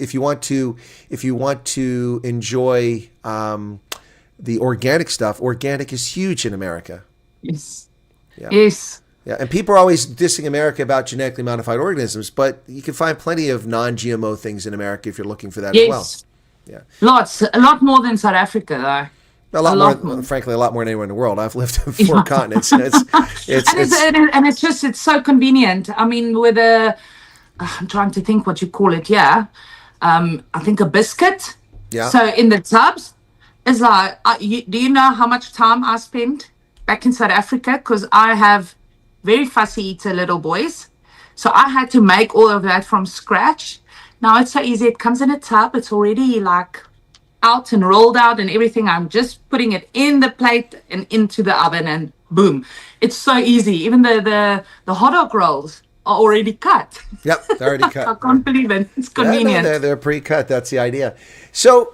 to enjoy the organic stuff, organic is huge in America. Yes. Yeah. Yes. Yeah, and people are always dissing America about genetically modified organisms, but you can find plenty of non-GMO things in America if you're looking for that as well. Yeah, a lot more than South Africa, though. A lot more, frankly, a lot more than anywhere in the world. I've lived in 4 continents, and it's so convenient. I mean, with I'm trying to think what you call it. Yeah, I think a biscuit. Yeah. So in the tubs, it's like, do you know how much time I spent back in South Africa? Because I have very fussy eater little boys, so I had to make all of that from scratch. Now it's so easy. It comes in a tub. It's already like out and rolled out and everything. I'm just putting it in the plate and into the oven, and boom, it's so easy. Even the hot dog rolls are already cut. Yep, they're already cut. I can't believe it. It's convenient. Yeah, no, they're pre-cut. That's the idea. So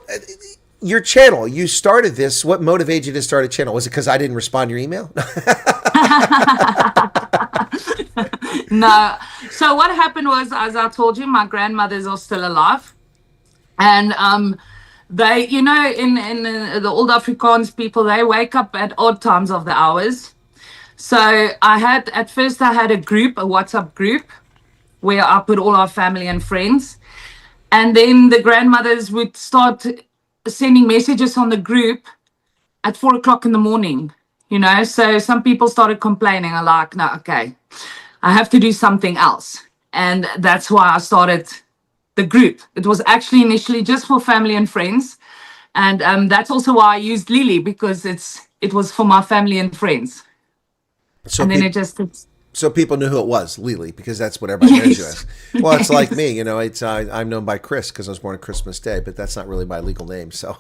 your channel, you started this. What motivated you to start a channel? Was it because I didn't respond to your email? No. So what happened was, as I told you, my grandmothers are still alive, and they, you know, in the old Afrikaans people, they wake up at odd times of the hours. So at first I had a WhatsApp group, where I put all our family and friends, and then the grandmothers would start sending messages on the group at 4:00 in the morning. You know, so some people started complaining. I'm like, no, okay, I have to do something else. And that's why I started the group. It was actually initially just for family and friends. And that's also why I used Lielie, because it was for my family and friends. So and then so people knew who it was, Lielie, because that's what everybody knows you as. Well, it's like me, you know. I'm known by Chris because I was born on Christmas Day, but that's not really my legal name. So,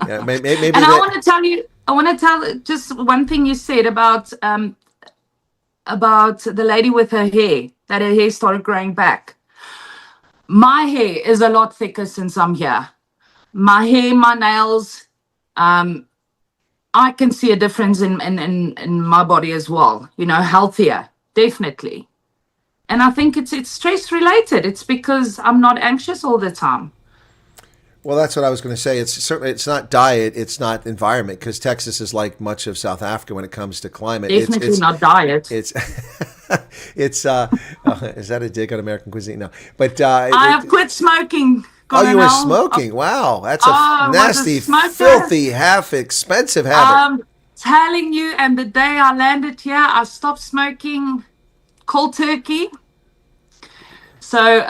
yeah, maybe. And I want to tell just one thing you said about the lady with her hair, that her hair started growing back. My hair is a lot thicker since I'm here. my hair, my nails, I can see a difference in my body as well, healthier, definitely. And I think it's stress related. It's because I'm not anxious all the time. Well, that's what I was going to say. It's not diet, it's not environment, because Texas is like much of South Africa when it comes to climate. Definitely not diet. It's is that a dig on American cuisine? No, but I have quit smoking. Oh, you were smoking? Wow, that's a nasty, filthy, half expensive habit. I'm telling you, and the day I landed here, I stopped smoking cold turkey. So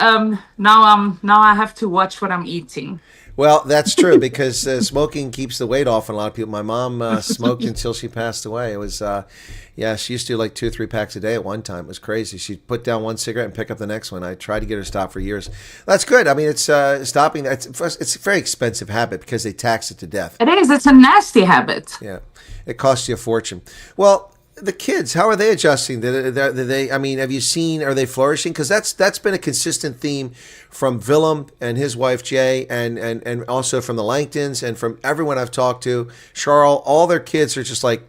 now I have to watch what I'm eating. Well, that's true, because smoking keeps the weight off on a lot of people. My mom smoked until she passed away. It was, she used to do like 2 or 3 packs a day at one time. It was crazy. She'd put down one cigarette and pick up the next one. I tried to get her to stop for years. That's good. I mean, it's stopping. It's a very expensive habit because they tax it to death. It is. It's a nasty habit. Yeah, it costs you a fortune. Well, the kids, how are they adjusting? I mean, have you seen, are they flourishing? Because that's been a consistent theme from Willem and his wife Jay, and also from the Langtons and from everyone I've talked to. Charles, all their kids are just like,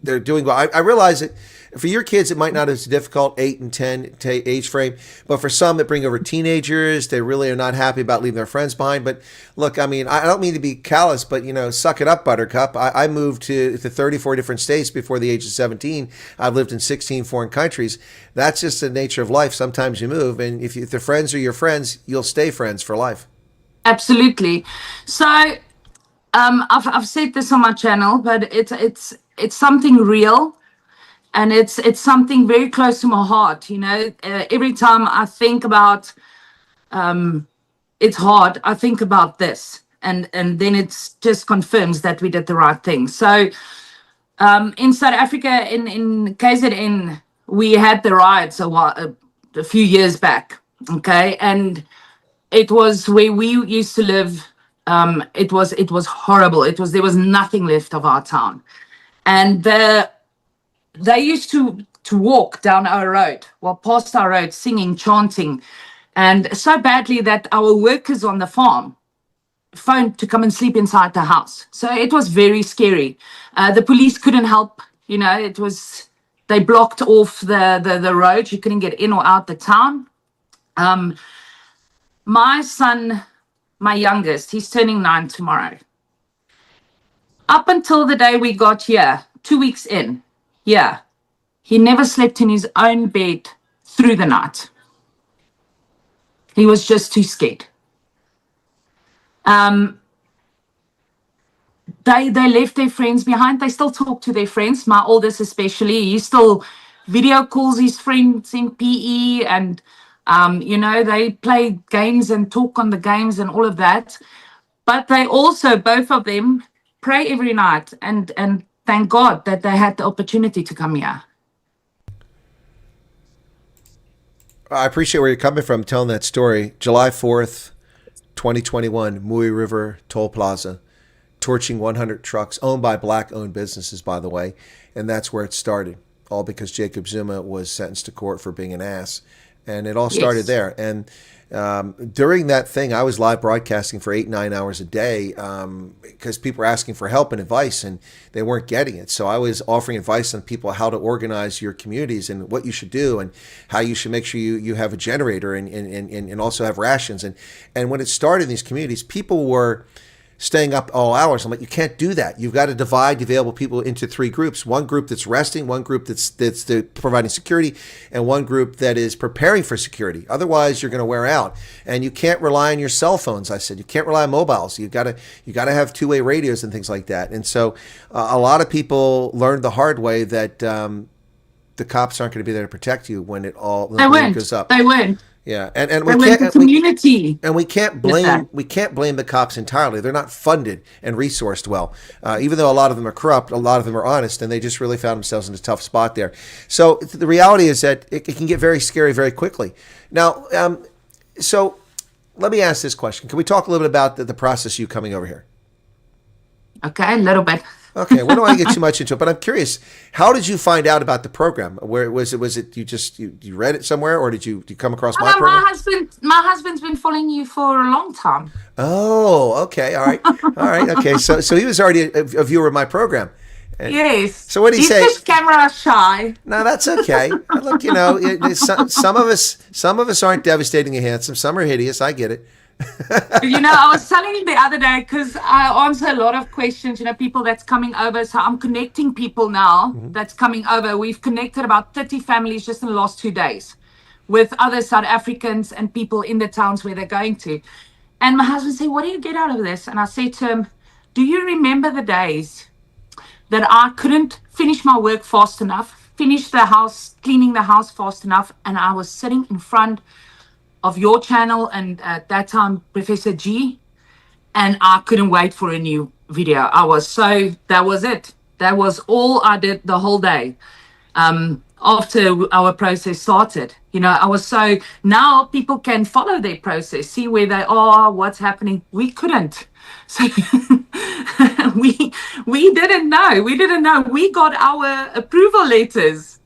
they're doing well. I realize that for your kids, it might not be as difficult, 8 and 10 age frame, but for some that bring over teenagers, they really are not happy about leaving their friends behind. But look, I mean, I don't mean to be callous, but suck it up, Buttercup. I moved to 34 different states before the age of 17. I've lived in 16 foreign countries. That's just the nature of life. Sometimes you move, and if the friends are your friends, you'll stay friends for life. Absolutely. So I've said this on my channel, but it's something real, and it's something very close to my heart. Every time I think about it's hard, I think about this, and then it just confirms that we did the right thing. So in South Africa, in KZN, we had the riots a few years back. Okay, and it was where we used to live. It was horrible. There was nothing left of our town. And they used to walk down our road, past our road, singing, chanting, and so badly that our workers on the farm phoned to come and sleep inside the house. So it was very scary. The police couldn't help. They blocked off the road. You couldn't get in or out the town. My son, my youngest, he's turning 9 tomorrow. Up until the day we got here, 2 weeks in, he never slept in his own bed through the night. He was just too scared. They left their friends behind. They still talk to their friends, my oldest especially. He still video calls his friends in PE, and they play games and talk on the games and all of that. But they also, both of them, pray every night and thank God that they had the opportunity to come here. I appreciate where you're coming from, telling that story. July 4th, 2021, Mui River Toll Plaza, torching 100 trucks, owned by Black-owned businesses, by the way, and that's where it started, all because Jacob Zuma was sentenced to court for being an ass. And it all started there. And during that thing, I was live broadcasting for 8-9 hours a day because people were asking for help and advice, and they weren't getting it. So I was offering advice on people how to organize your communities and what you should do and how you should make sure you have a generator and also have rations. And when it started in these communities, people were staying up all hours. I'm like, you can't do that. You've got to divide the available people into 3 groups. One group that's resting, one group that's providing security, and one group that is preparing for security. Otherwise, you're going to wear out. And you can't rely on your cell phones. I said, you can't rely on mobiles. You got to have 2-way radios and things like that. And so a lot of people learned the hard way that the cops aren't going to be there to protect you when it all goes up. They won't. Yeah, and we can't community. We can't blame the cops entirely. They're not funded and resourced well. Even though a lot of them are corrupt, a lot of them are honest, and they just really found themselves in a tough spot there. So the reality is that it can get very scary very quickly. Now, so let me ask this question: can we talk a little bit about the process of you coming over here? Okay, a little bit. Okay, we don't want to get too much into it, but I'm curious. How did you find out about the program? Where was it? Was it you read it somewhere, or did you come across my program? My husband's been following you for a long time. Oh, okay, all right, okay. So he was already a viewer of my program. Yes. So what did he say? He's just camera shy. No, that's okay. Look, some of us aren't devastatingly handsome. Some are hideous. I get it. I was telling you the other day, because I answer a lot of questions, people that's coming over. So I'm connecting people now that's coming over. We've connected about 30 families just in the last 2 days with other South Africans and people in the towns where they're going to. And my husband said, what do you get out of this? And I said to him, do you remember the days that I couldn't finish my work fast enough, finish the house, cleaning the house fast enough, and I was sitting in front of your channel and at that time Professor G, and I couldn't wait for a new video. That was it. That was all I did the whole day. After our process started, now people can follow their process, see where they are, what's happening. We couldn't. So we didn't know. We got our approval letters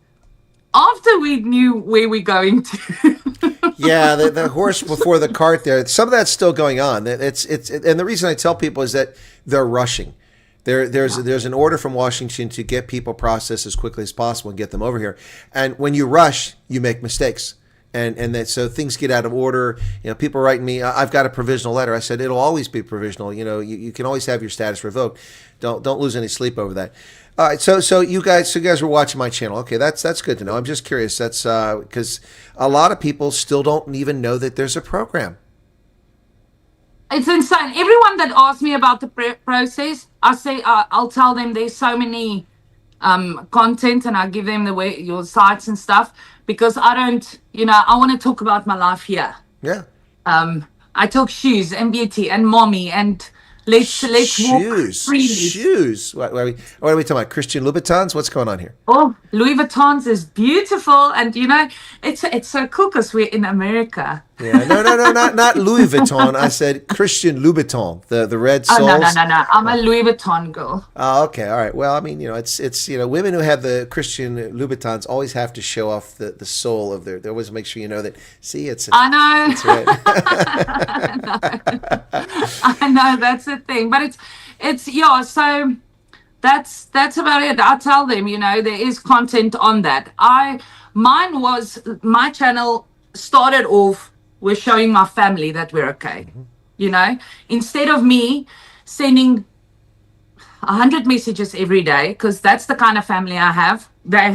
after we knew where we're going to. Yeah, the horse before the cart there. Some of that's still going on. It's and the reason I tell people is that they're rushing. There's an order from Washington to get people processed as quickly as possible and get them over here. And when you rush, you make mistakes. So things get out of order. People writing me, I've got a provisional letter. I said, it'll always be provisional. You can always have your status revoked. Don't lose any sleep over that. All right. So you guys were watching my channel. Okay. That's good to know. I'm just curious. That's because a lot of people still don't even know that there's a program. It's insane. Everyone that asks me about the process, I say, I'll tell them there's so many content, and I give them your sites and stuff, because I don't, I want to talk about my life here. Yeah. I talk shoes and beauty and mommy and let's walk freely. Shoes. What are we talking about? Christian Louboutins? What's going on here? Oh, Louis Vuittons is beautiful, and it's so cool because we're in America. Yeah, no, not Louis Vuitton. I said Christian Louboutin, the red soles. Oh, no. I'm a Louis Vuitton girl. Oh, okay, all right. Well, I mean, it's women who have the Christian Louboutins always have to show off the sole of their. They always make sure that. See, I know. It's red. I know, that's the thing, but it's yeah. So that's about it. I tell them, there is content on that. My channel started off with showing my family that we're okay. Instead of me sending 100 messages every day, because that's the kind of family I have.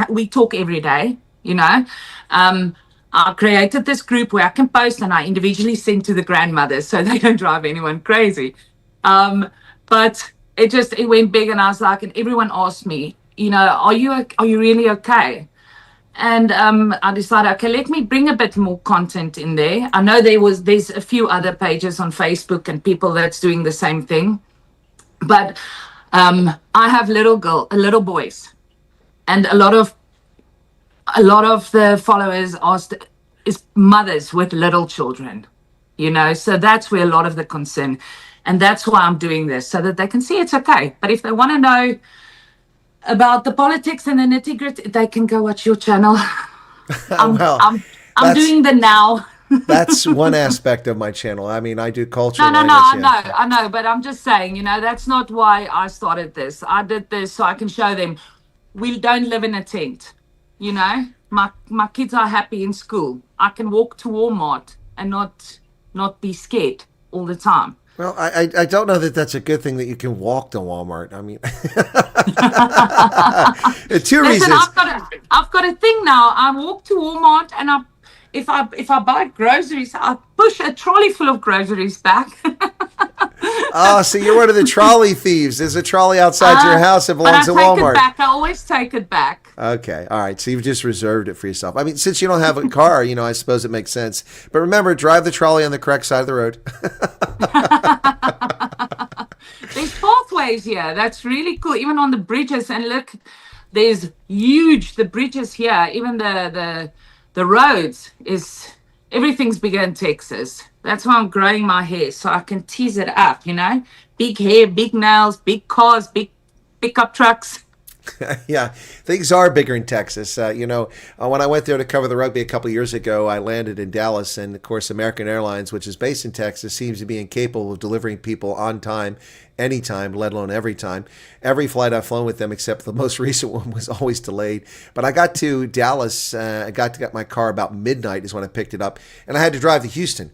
We talk every day. I created this group where I can post, and I individually send to the grandmothers so they don't drive anyone crazy. But it went big, and I was like, and everyone asked me, are you really okay? And I decided, okay, let me bring a bit more content in there. I know there's a few other pages on Facebook and people that's doing the same thing, but I have little boys, and a lot of the followers is mothers with little children, so that's where a lot of the concern, and that's why I'm doing this, so that they can see it's okay. But if they want to know about the politics and the nitty-gritty, they can go watch your channel. I'm doing the now. That's one aspect of my channel. I mean, I do culture. No, I know, but I'm just saying, that's not why I started this. I did this so I can show them we don't live in a tent. My kids are happy in school. I can walk to Walmart and not be scared all the time. Well, I don't know that that's a good thing that you can walk to Walmart. I mean, two reasons. I've got a thing now. I walk to Walmart, and if I buy groceries, I push a trolley full of groceries back. Oh, so you're one of the trolley thieves. There's a trolley outside your house that belongs to Walmart. I always take it back. Okay. All right. So you've just reserved it for yourself. I mean, since you don't have a car, I suppose it makes sense. But remember, drive the trolley on the correct side of the road. There's pathways here. That's really cool. Even on the bridges. And look, there's the bridges here. Even the roads everything's bigger in Texas. That's why I'm growing my hair, so I can tease it up, big hair, big nails, big cars, big pickup trucks. Yeah, things are bigger in Texas. When I went there to cover the rugby a couple of years ago, I landed in Dallas, and of course, American Airlines, which is based in Texas, seems to be incapable of delivering people on time, anytime, let alone every time. Every flight I've flown with them, except the most recent one, was always delayed. But I got to Dallas, I got to get my car about midnight is when I picked it up, and I had to drive to Houston.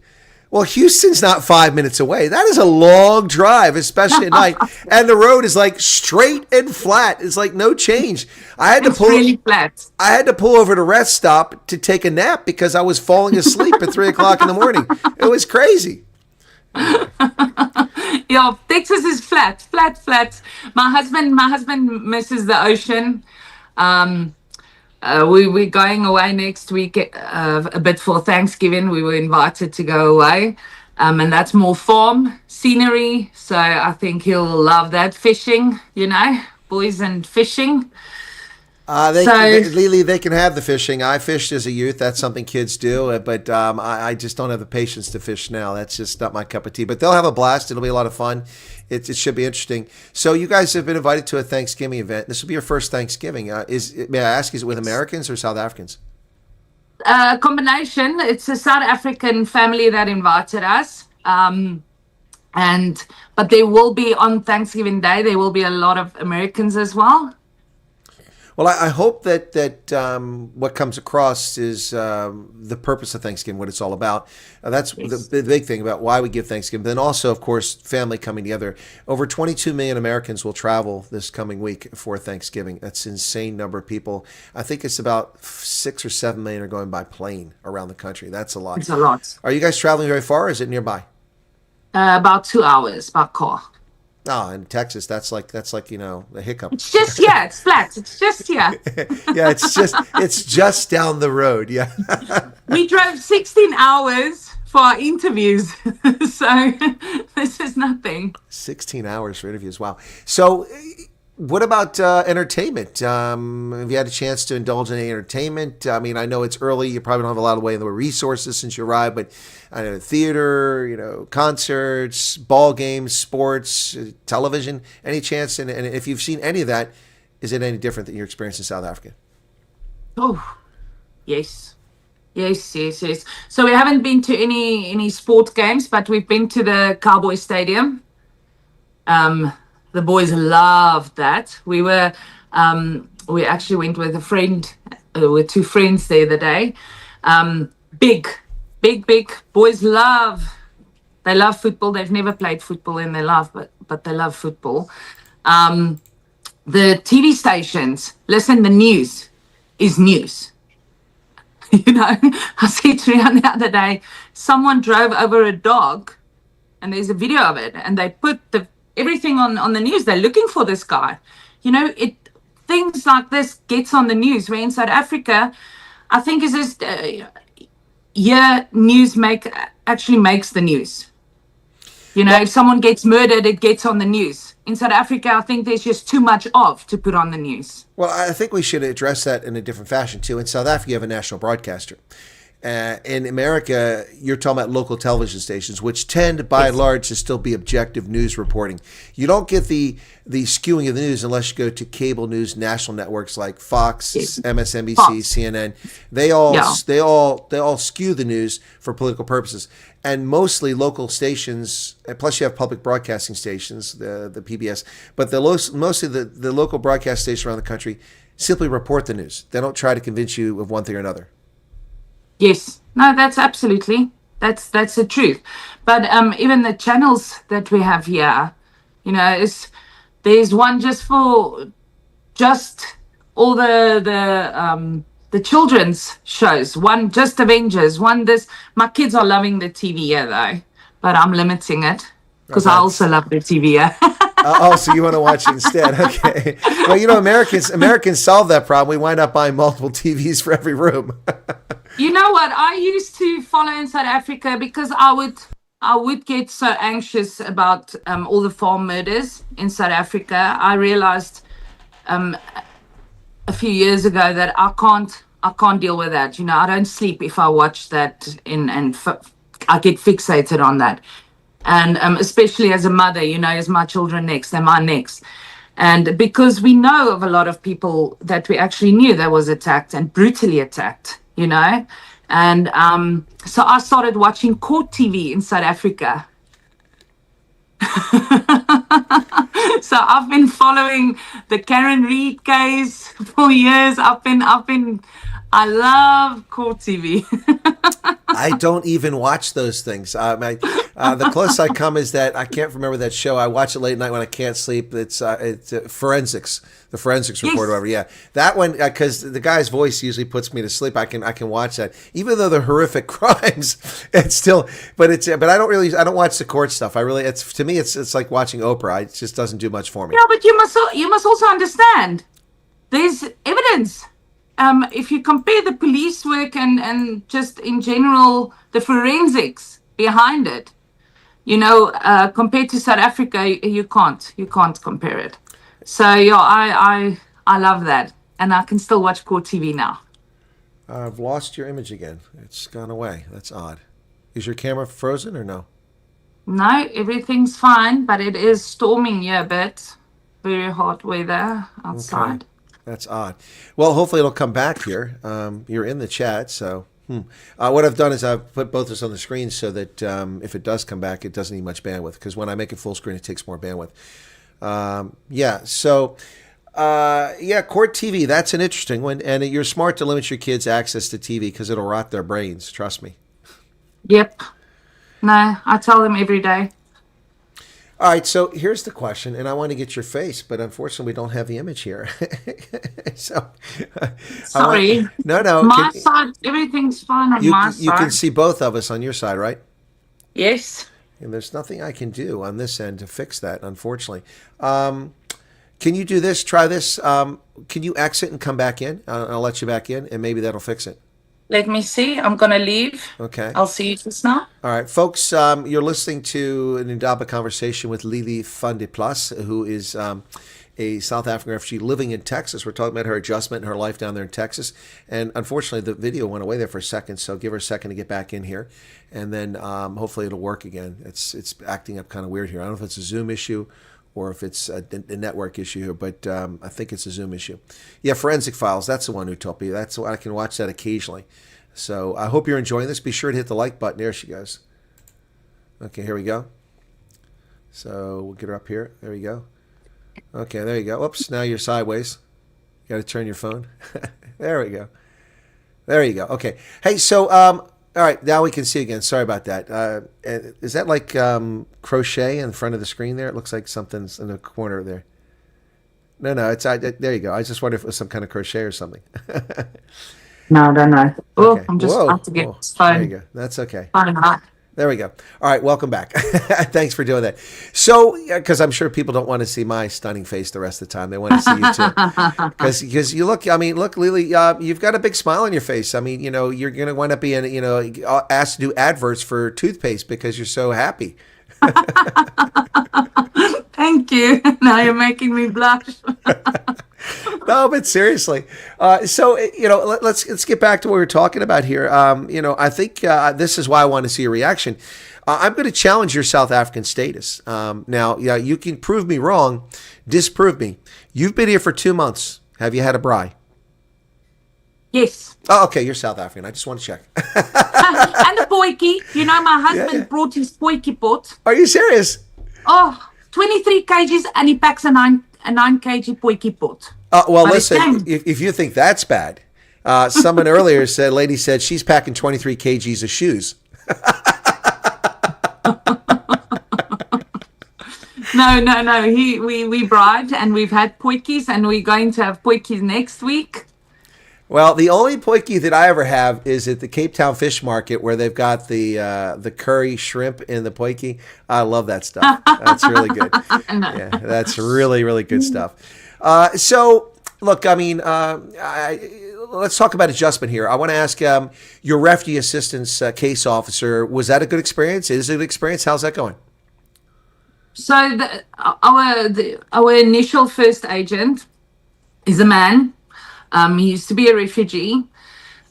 Well, Houston's not 5 minutes away. That is a long drive, especially at night. And the road is like straight and flat. It's like no change. It's really flat. I had to pull over to rest stop to take a nap because I was falling asleep at 3 o'clock in the morning. It was crazy. Yeah, Texas is flat. My husband misses the ocean. We're going away next week a bit for Thanksgiving. We were invited to go away. And that's more farm scenery. So I think he'll love that. Fishing, boys and fishing. Lielie, they can have the fishing. I fished as a youth. That's something kids do. But I just don't have the patience to fish now. That's just not my cup of tea. But they'll have a blast. It'll be a lot of fun. It should be interesting. So you guys have been invited to a Thanksgiving event. This will be your first Thanksgiving. May I ask, is it with Americans or South Africans? A combination. It's a South African family that invited us. But there will be, on Thanksgiving Day, there will be a lot of Americans as well. Well, I hope that what comes across is the purpose of Thanksgiving, what it's all about. That's the big thing about why we give Thanksgiving. Then also, of course, family coming together. Over 22 million Americans will travel this coming week for Thanksgiving. That's an insane number of people. I think it's about 6 or 7 million are going by plane around the country. That's a lot. It's a lot. Are you guys traveling very far, or is it nearby? About 2 hours by car. Oh, in Texas, that's like a hiccup. It's just it's flat. It's just Yeah, it's just down the road. Yeah. We drove 16 hours for our interviews, so this is nothing. 16 hours for interviews. Wow. So, what about entertainment? Have you had a chance to indulge in any entertainment? I mean, I know it's early. You probably don't have a lot of way in the resources since you arrived, but I know theater, concerts, ball games, sports, television. Any chance? And if you've seen any of that, is it any different than your experience in South Africa? Oh, yes. So we haven't been to any sport games, but we've been to the Cowboy Stadium. The boys loved that. We actually went with a friend, with two friends the other day. Big. Boys they love football. They've never played football in their life, but they love football. The TV stations, listen, the news is news. I said to Rian the other day, someone drove over a dog, and there's a video of it, and they put everything on the news. They're looking for this guy. Things like this gets on the news. Where in South Africa, I think is just news actually makes the news. If someone gets murdered, it gets on the news. In South Africa, I think there's just too much to put on the news. Well, I think we should address that in a different fashion too. In South Africa, you have a national broadcaster. In America, you're talking about local television stations, which tend, by and large, to still be objective news reporting. You don't get the skewing of the news unless you go to cable news national networks like Fox, MSNBC, CNN. They all skew the news for political purposes, and mostly local stations. Plus, you have public broadcasting stations, the PBS, but mostly the local broadcast stations around the country simply report the news. They don't try to convince you of one thing or another. Yes, no, that's absolutely, that's the truth. But even the channels that we have here, there's one just for all the children's shows. One just Avengers. One this. My kids are loving the TV here though, but I'm limiting it because I also love the TV here. So you want to watch it instead? Okay. Well, Americans solve that problem. We wind up buying multiple TVs for every room. You know what? I used to follow in South Africa because I would get so anxious about all the farm murders in South Africa. I realized a few years ago that I can't deal with that. I don't sleep if I watch that I get fixated on that. And especially as a mother, is my children next? Am I next? And because we know of a lot of people that we actually knew that was attacked and brutally attacked, you know. And so I started watching court TV in South Africa. So I've been following the Karen Reid case for years. I love court TV. I don't even watch those things. The closest I come is that I can't remember that show. I watch it late at night when I can't sleep. It's Forensics, the Forensics Report, or whatever. Yeah, that one, because the guy's voice usually puts me to sleep. I can watch that, even though they're horrific crimes. It's still, but I don't watch the court stuff. To me, it's like watching Oprah. It just doesn't do much for me. Yeah, but you must also understand. There's evidence. If you compare the police work and just in general the forensics behind it, you know, compared to South Africa, you can't compare it. So yeah, I love that, and I can still watch court TV now. I've lost your image again. It's gone away. That's odd. Is your camera frozen or no? No, everything's fine, but it is storming here a bit. Very hot weather outside. Okay. That's odd. Well, hopefully it'll come back here. You're in the chat, so what I've done is I've put both of us on the screen so that if it does come back, it doesn't need much bandwidth, because when I make it full screen, it takes more bandwidth. Court TV, that's an interesting one, and you're smart to limit your kids' access to TV because it'll rot their brains. Trust me. Yep. No, I tell them every day. All right, so here's the question, and I want to get your face, but unfortunately, we don't have the image here. So, sorry. No. My side, everything's fine on my side. You can see both of us on your side, right? Yes. And there's nothing I can do on this end to fix that, unfortunately. Can you do this? Try this. Can you exit and come back in? I'll let you back in, and maybe that'll fix it. Let me see. I'm going to leave. Okay. I'll see you just now. All right, folks, you're listening to an Indaba conversation with Lielie van der Plaas, who is a South African refugee living in Texas. We're talking about her adjustment and her life down there in Texas. And unfortunately, the video went away there for a second, so give her a second to get back in here. And then hopefully it'll work again. It's acting up kind of weird here. I don't know if it's a Zoom issue or if it's a network issue here, but I think it's a Zoom issue. Yeah, Forensic Files, that's the one who told me. That's I can watch that occasionally. So I hope you're enjoying this. Be sure to hit the like button. There she goes. Okay, here we go. So we'll get her up here. There we go. Okay, there you go. Oops, now you're sideways. You got to turn your phone. There we go. There you go. Okay. Hey, so, all right, now we can see again. Sorry about that. Is that like crochet in front of the screen there? It looks like something's in the corner there. No, it's there you go. I just wonder if it was some kind of crochet or something. No. Oh, Okay. I'm just about to get Whoa. phone. There you go. That's okay. Fine. There we go. All right, welcome back. Thanks for doing that. So, because I'm sure people don't want to see my stunning face the rest of the time. They want to see you too. Because you look, look, Lielie, you've got a big smile on your face. I mean, you're going to wind up being, asked to do adverts for toothpaste because you're so happy. Thank you. Now you're making me blush. No, but seriously. So, let's get back to what we were talking about here. I think this is why I want to see a reaction. I'm going to challenge your South African status. Now, you can prove me wrong, disprove me. You've been here for 2 months. Have you had a braai? Yes. Oh, okay. You're South African. I just want to check. And a potjie. My husband brought his potjie pot. Are you serious? Oh, 23 kgs and he packs a 9 kg potjie pot. Well, listen, if you think that's bad, someone earlier said, lady said she's packing 23 kgs of shoes. No. We bribed and we've had potjies and we're going to have potjies next week. Well, the only potjie that I ever have is at the Cape Town Fish Market where they've got the curry shrimp in the potjie. I love that stuff. That's really good. No. Yeah, that's really, really good stuff. So, look, I mean, let's talk about adjustment here. I want to ask your refugee assistance case officer, was that a good experience? Is it a good experience? How's that going? So our initial first agent is a man. He used to be a refugee.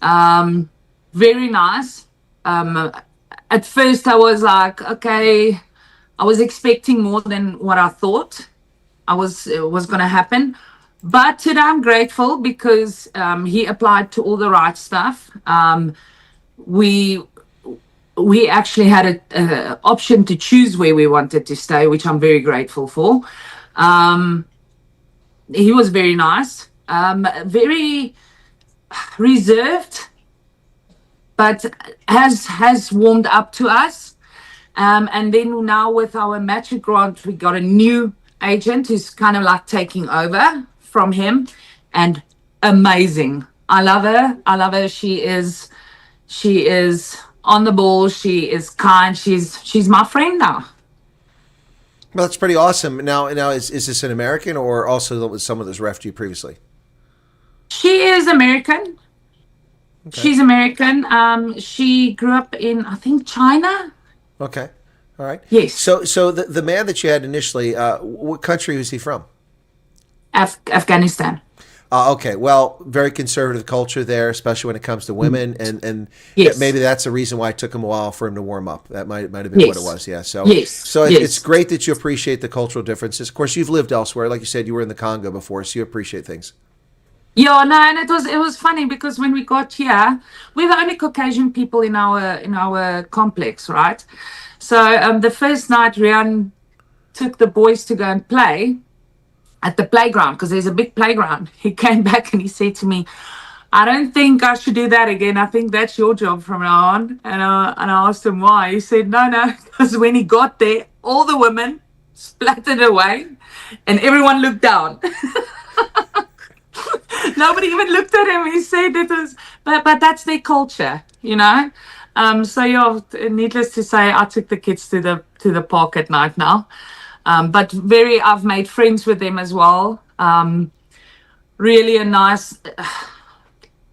Very nice. At first I was like, okay, I was expecting more than what I thought. was going to happen. But today I'm grateful because he applied to all the right stuff. We actually had a option to choose where we wanted to stay, which I'm very grateful for. He was very nice, very reserved, but has warmed up to us. And then now with our matric grant, we got a new agent who's kind of like taking over from him, and amazing. I love her. She is on the ball. She is kind. She's my friend now. Well, that's pretty awesome. Now is this an American or also was someone that was refugee previously? She is American. Okay. She's American. She grew up in, I think, China. Okay. All right. Yes. So the man that you had initially, what country was he from? Afghanistan. Okay. Well, very conservative culture there, especially when it comes to women, and yes. Maybe that's the reason why it took him a while for him to warm up. That might have been what it was. Yeah. So it's great that you appreciate the cultural differences. Of course, you've lived elsewhere, like you said, you were in the Congo before, so you appreciate things. Yeah, no, and it was funny because when we got here, we're the only Caucasian people in our complex, right? So the first night, Rian took the boys to go and play at the playground because there's a big playground. He came back and he said to me, "I don't think I should do that again. I think that's your job from now on." And I asked him why. He said, "No, because when he got there, all the women splattered away, and everyone looked down." Nobody even looked at him. He said it was, but that's their culture, you know. So yeah, needless to say, I took the kids to the park at night now. But I've made friends with them as well. Really a nice.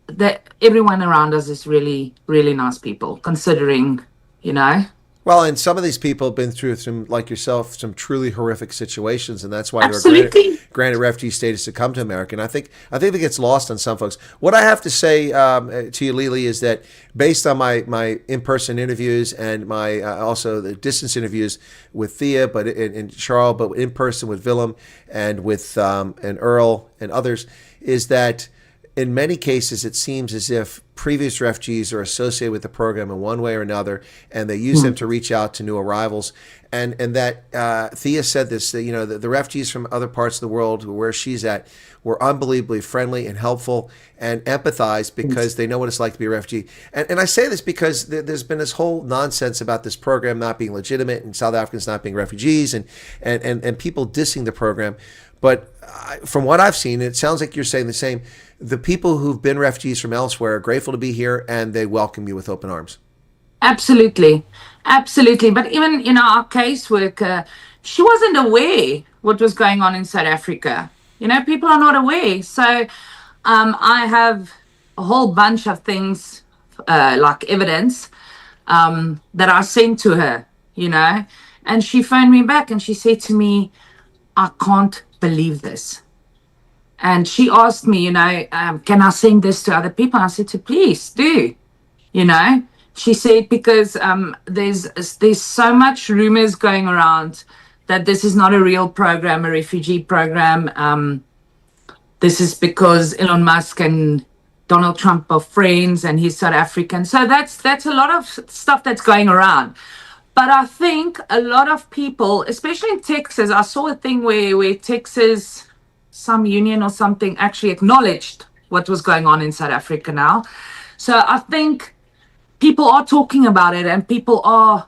That everyone around us is really, really nice people, considering, you know. Well, and some of these people have been through some, like yourself, some truly horrific situations, and that's why Absolutely. They were granted refugee status to come to America. And I think it gets lost on some folks. What I have to say to you, Lielie, is that based on my in-person interviews and my also the distance interviews with Thea, but in Charles, but in person with Willem and with and Earl and others, is that in many cases, it seems as if previous refugees are associated with the program in one way or another, and they use them to reach out to new arrivals. And that Thea said this, that, you know, the refugees from other parts of the world, where she's at, were unbelievably friendly and helpful and empathized because they know what it's like to be a refugee. And I say this because there's been this whole nonsense about this program not being legitimate and South Africans not being refugees and people dissing the program. But from what I've seen, it sounds like you're saying the same. The people who've been refugees from elsewhere are grateful to be here, and they welcome you with open arms. Absolutely. But even in our caseworker, she wasn't aware what was going on in South Africa. You know, people are not aware. So I have a whole bunch of things like evidence that I sent to her, you know, and she phoned me back and she said to me, "I can't believe this." And she asked me, you know, can I send this to other people? I said, please do, you know. She said, because there's so much rumors going around that this is not a real program, a refugee program. This is because Elon Musk and Donald Trump are friends and he's South African. So that's a lot of stuff that's going around. But I think a lot of people, especially in Texas, I saw a thing where Texas, some union or something, actually acknowledged what was going on in South Africa now. So I think people are talking about it, and people are,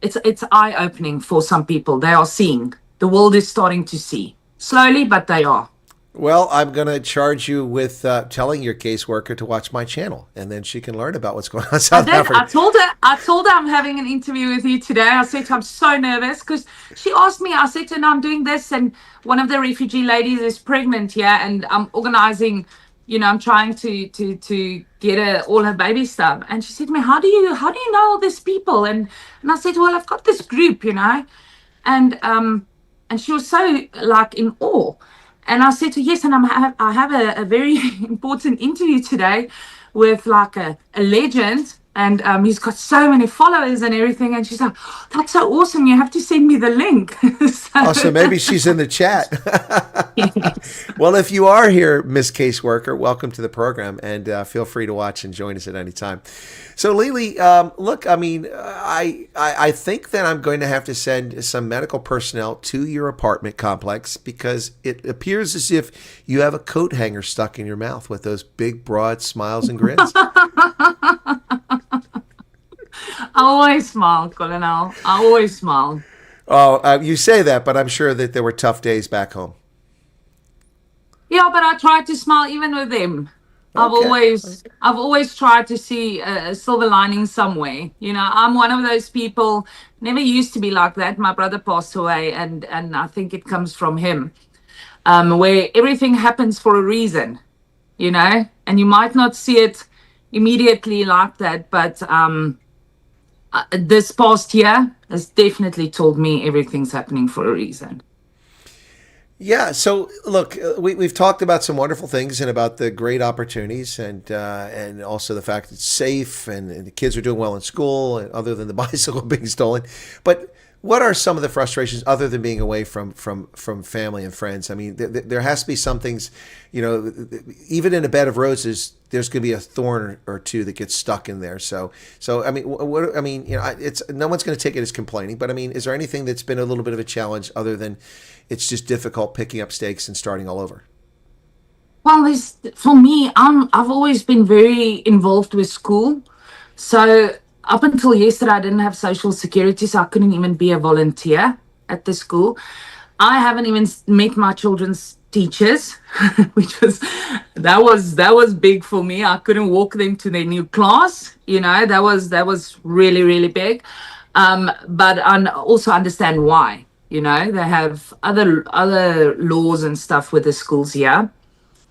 it's eye-opening for some people. They are seeing. The world is starting to see. Slowly, but they are. Well, I'm going to charge you with telling your caseworker to watch my channel, and then she can learn about what's going on in South Africa. I told her I'm having an interview with you today. I said to her, I'm so nervous because she asked me, I said to her, no, I'm doing this, and one of the refugee ladies is pregnant here, and I'm organizing, you know, I'm trying to get her all her baby stuff. And she said to me, how do you know all these people? And I said, well, I've got this group, you know, and she was so like in awe. And I said to her, yes, and I have a very important interview today with like a legend And he's got so many followers and everything. And she's like, oh, that's so awesome. You have to send me the link. So maybe she's in the chat. Yes. Well, if you are here, Miss Caseworker, welcome to the program, and feel free to watch and join us at any time. So, Lielie, look, I mean, I think that I'm going to have to send some medical personnel to your apartment complex because it appears as if you have a coat hanger stuck in your mouth with those big, broad smiles and grins. I always smile, Colonel. I always smile. Oh, you say that, but I'm sure that there were tough days back home. Yeah, but I try to smile even with them. Okay. I've always tried to see a silver lining somewhere. You know, I'm one of those people. Never used to be like that. My brother passed away, and I think it comes from him. Where everything happens for a reason, you know, and you might not see it immediately like that, but this past year has definitely told me everything's happening for a reason. Yeah. So look, we've talked about some wonderful things and about the great opportunities and also the fact it's safe and the kids are doing well in school, and other than the bicycle being stolen. But what are some of the frustrations other than being away from family and friends? I mean, there has to be some things, you know, even in a bed of roses, there's going to be a thorn or two that gets stuck in there. So I mean, what I mean, you know, it's no one's going to take it as complaining, but I mean, is there anything that's been a little bit of a challenge other than it's just difficult picking up stakes and starting all over? Well, for me, I've always been very involved with school. So up until yesterday, I didn't have social security, so I couldn't even be a volunteer at the school. I haven't even met my children's teachers, which was big for me. I couldn't walk them to their new class. You know, that was really, really big. But I also understand why. You know, they have other laws and stuff with the schools here.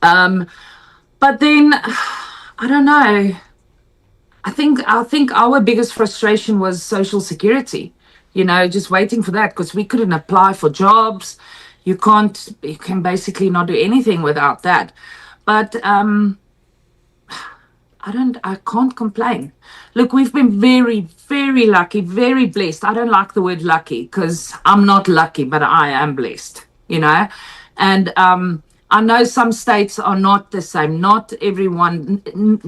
But then I don't know. I think our biggest frustration was social security, you know, just waiting for that because we couldn't apply for jobs. You can basically not do anything without that. But I can't complain. Look, we've been very, very lucky, very blessed. I don't like the word lucky because I'm not lucky, but I am blessed, you know, and I know some states are not the same. Not everyone,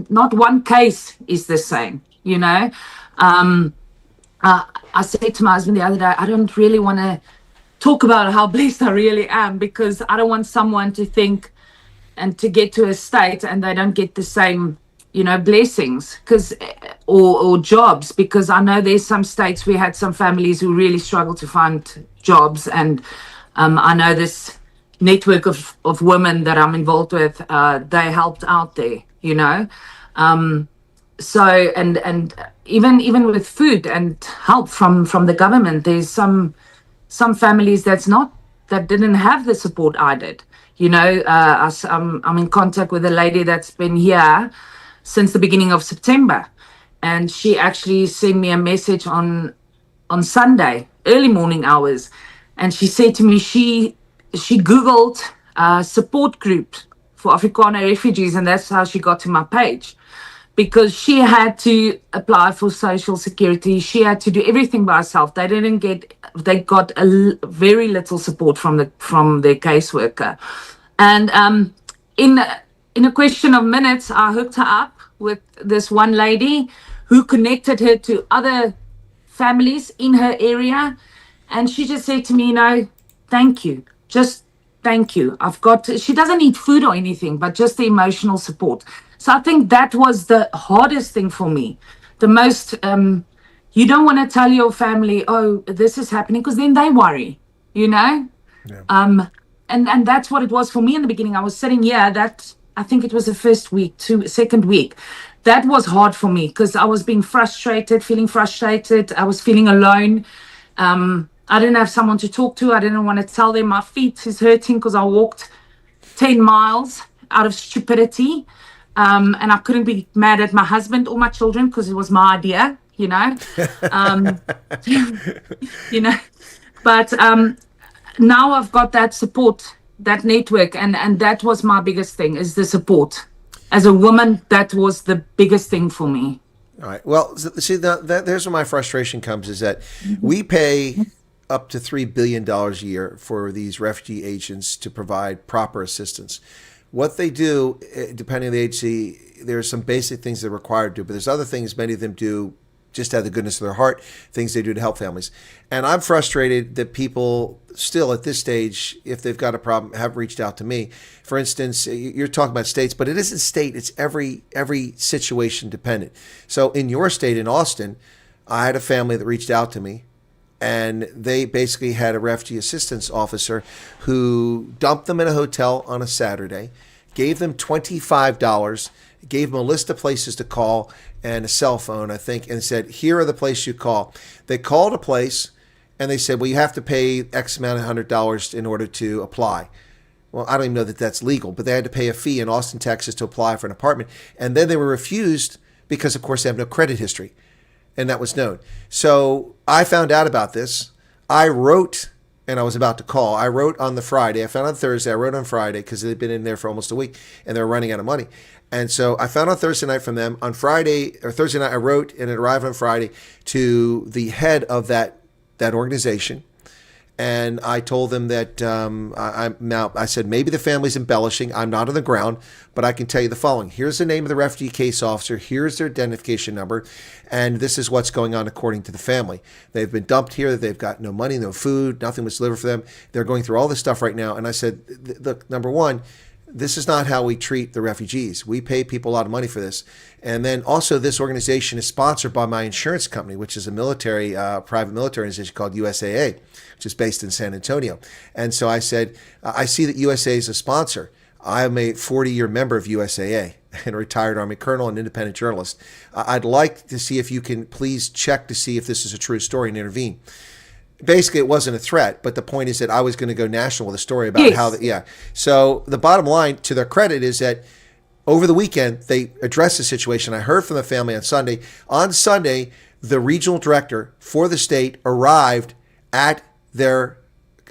not one case is the same, you know. I said to my husband the other day, I don't really want to talk about how blessed I really am because I don't want someone to think and to get to a state and they don't get the same, you know, blessings or jobs, because I know there's some states we had some families who really struggle to find jobs, and I know this network of women that I'm involved with, they helped out there, you know. So and even with food and help from the government, there's some families that didn't have the support I did, you know. I'm in contact with a lady that's been here since the beginning of September, and she actually sent me a message on Sunday early morning hours, and she said to me she Googled support group for Afrikaner refugees, and that's how she got to my page, because she had to apply for social security. She had to do everything by herself. They got very little support from their caseworker. And in a question of minutes, I hooked her up with this one lady who connected her to other families in her area. And she just said to me, you know, thank you. Just thank you. She doesn't need food or anything, but just the emotional support. So I think that was the hardest thing for me. The most, you don't want to tell your family, oh, this is happening, because then they worry, you know? Yeah. And that's what it was for me in the beginning. I was sitting here, I think it was the second week. That was hard for me because I was feeling frustrated. I was feeling alone. I didn't have someone to talk to. I didn't want to tell them my feet is hurting because I walked 10 miles out of stupidity. And I couldn't be mad at my husband or my children because it was my idea, you know. You know. But now I've got that support, that network, and that was my biggest thing, is the support. As a woman, that was the biggest thing for me. All right. Well, see, there's where my frustration comes, is that we pay up to $3 billion a year for these refugee agents to provide proper assistance. What they do, depending on the agency, there are some basic things they're required to do, but there's other things many of them do just out of the goodness of their heart, things they do to help families. And I'm frustrated that people still at this stage, if they've got a problem, have reached out to me. For instance, you're talking about states, but it isn't state, it's every situation dependent. So in your state, in Austin, I had a family that reached out to me, and they basically had a refugee assistance officer who dumped them in a hotel on a Saturday, gave them $25, gave them a list of places to call and a cell phone, I think, and said, here are the places you call. They called a place, and they said, well, you have to pay X amount of $100 in order to apply. Well, I don't even know that that's legal, but they had to pay a fee in Austin, Texas to apply for an apartment. And then they were refused because, of course, they have no credit history. And that was known. So I found out about this. I wrote, and I was about to call. I wrote on the Friday. I found on Thursday. I wrote on Friday because they'd been in there for almost a week, and they were running out of money. And so I found on Thursday night from them. On Friday or Thursday night, I wrote, and it arrived on Friday to the head of that organization. And I told them that I said, maybe the family's embellishing. I'm not on the ground, but I can tell you the following. Here's the name of the refugee case officer. Here's their identification number. And this is what's going on according to the family. They've been dumped here. They've got no money, no food, nothing was delivered for them. They're going through all this stuff right now. And I said, look, number one, this is not how we treat the refugees. We pay people a lot of money for this. And then also this organization is sponsored by my insurance company, which is a military, private military organization called USAA, which is based in San Antonio. And so I said, I see that USAA is a sponsor. I'm a 40-year member of USAA and a retired Army colonel and independent journalist. I'd like to see if you can please check to see if this is a true story and intervene. Basically, it wasn't a threat, but the point is that I was going to go national with a story about how So the bottom line, to their credit, is that over the weekend, they addressed the situation. I heard from the family on Sunday. On Sunday, the regional director for the state arrived at their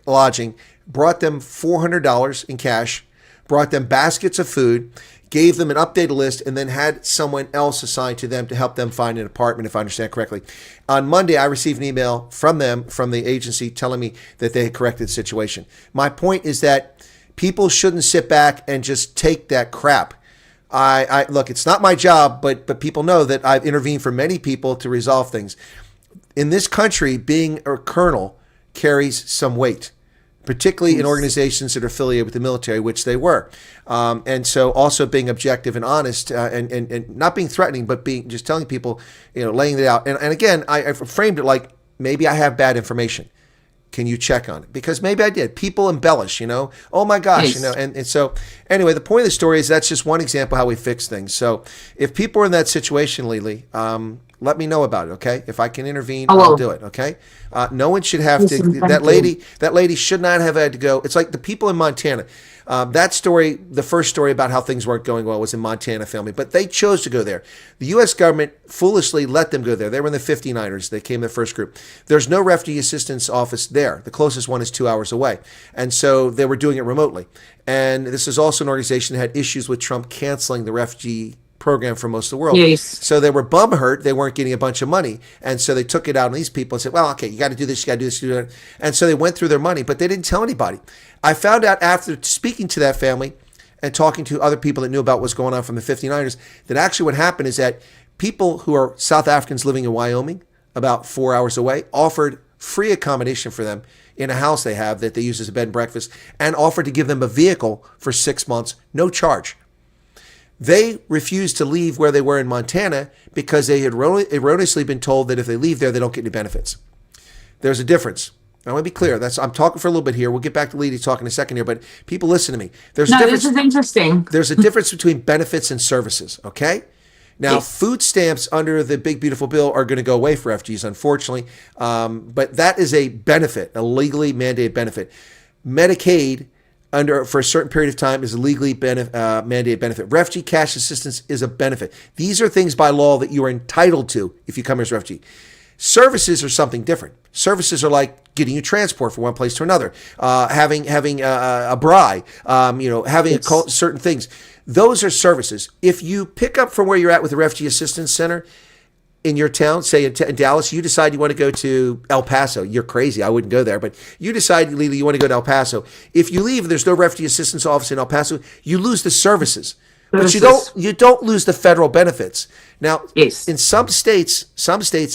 lodging, brought them $400 in cash, brought them baskets of food, gave them an updated list, and then had someone else assigned to them to help them find an apartment, if I understand correctly. On Monday, I received an email from them, from the agency, telling me that they had corrected the situation. My point is that people shouldn't sit back and just take that crap. I look, it's not my job, but people know that I've intervened for many people to resolve things. In this country, being a colonel carries some weight, particularly in organizations that are affiliated with the military, which they were. And so also being objective and honest and not being threatening, but being just telling people, laying it out. And again, I framed it like, maybe I have bad information. Can you check on it? Because maybe I did. People embellish, oh my gosh, and so anyway, the point of the story is that's just one example how we fix things. So if people are in that situation, Lielie, let me know about it, okay? If I can intervene, I'll do it, okay? No one should have to. That lady should not have had to go. It's like the people in Montana. That story, the first story about how things weren't going well, was in Montana family, but they chose to go there. The U.S. government foolishly let them go there. They were in the 59ers. They came the first group. There's no refugee assistance office there. The closest one is 2 hours away. And so they were doing it remotely. And this is also an organization that had issues with Trump canceling the refugee program for most of the world. Yes. So they were bumhurt. They weren't getting a bunch of money. And so they took it out on these people and said, well, okay, you got to do this, you got to do this, you got to do that. And so they went through their money, but they didn't tell anybody. I found out after speaking to that family and talking to other people that knew about what's going on from the 59ers, that actually what happened is that people who are South Africans living in Wyoming, about 4 hours away, offered free accommodation for them in a house they have that they use as a bed and breakfast, and offered to give them a vehicle for 6 months, no charge. They refused to leave where they were in Montana because they had erroneously been told that if they leave there, they don't get any benefits. There's a difference. I want to be clear. I'm talking for a little bit here. We'll get back to Lielie talking in a second here, but people listen to me. This is interesting. There's a difference between benefits and services, okay? Now, food stamps under the big, beautiful bill are going to go away for refugees, unfortunately, but that is a benefit, a legally mandated benefit. Medicaid for a certain period of time is a legally mandated benefit. Refugee cash assistance is a benefit. These are things by law that you are entitled to if you come here as a refugee. Services are something different. Services are like getting you transport from one place to another, having a braai, having certain things. Those are services. If you pick up from where you're at with the Refugee Assistance Center, in your town, say in Dallas, you decide you want to go to El Paso. You're crazy. I wouldn't go there. But you decide, Lielie, you want to go to El Paso. If you leave, there's no refugee assistance office in El Paso. You lose the services. But you don't lose the federal benefits. Now, Yes. in some states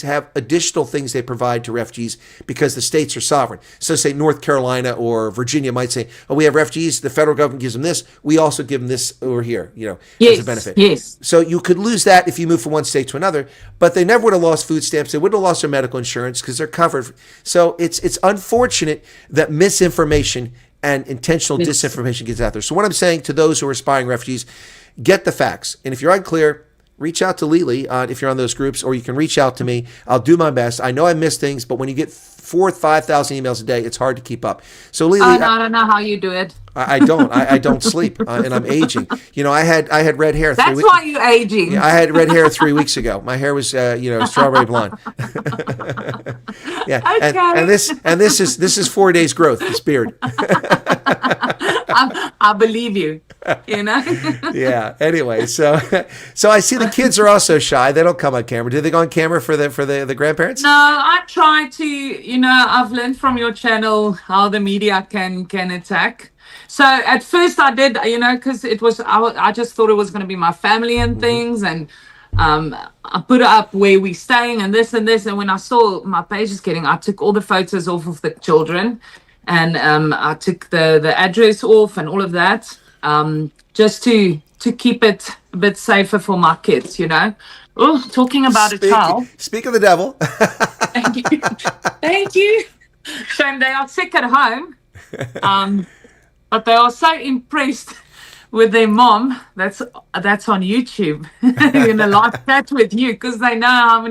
have additional things they provide to refugees because the states are sovereign. So say North Carolina or Virginia might say, oh, we have refugees, the federal government gives them this, we also give them this over here, as a benefit. Yes. So you could lose that if you move from one state to another, but they never would have lost food stamps, they wouldn't have lost their medical insurance because they're covered. So it's unfortunate that misinformation and intentional disinformation gets out there. So what I'm saying to those who are aspiring refugees, get the facts. And if you're unclear, reach out to Lielie if you're on those groups, or you can reach out to me. I'll do my best. I know I miss things, but when you get 4,000 to 5,000 emails a day, it's hard to keep up. So Lielie, I don't know how you do it. I don't. I don't sleep, and I'm aging. I had red hair. That's why you're aging. Yeah, I had red hair 3 weeks ago. My hair was, strawberry blonde. Yeah, Okay. and this is 4 days growth. This beard. I believe you. Yeah. Anyway, so I see the kids are also shy. They don't come on camera. Do they go on camera for the grandparents? No, I try to. I've learned from your channel how the media can attack. So at first I did, because it was, I just thought it was going to be my family and things, and I put up where we staying and this, and when I saw my page is I took all the photos off of the children, and I took the address off and all of that, just to keep it a bit safer for my kids, Oh, talking about a child. Speak of the devil. Thank you. Thank you. Shame they are sick at home. But they are so impressed with their mom. That's on YouTube in a live chat with you, because they know how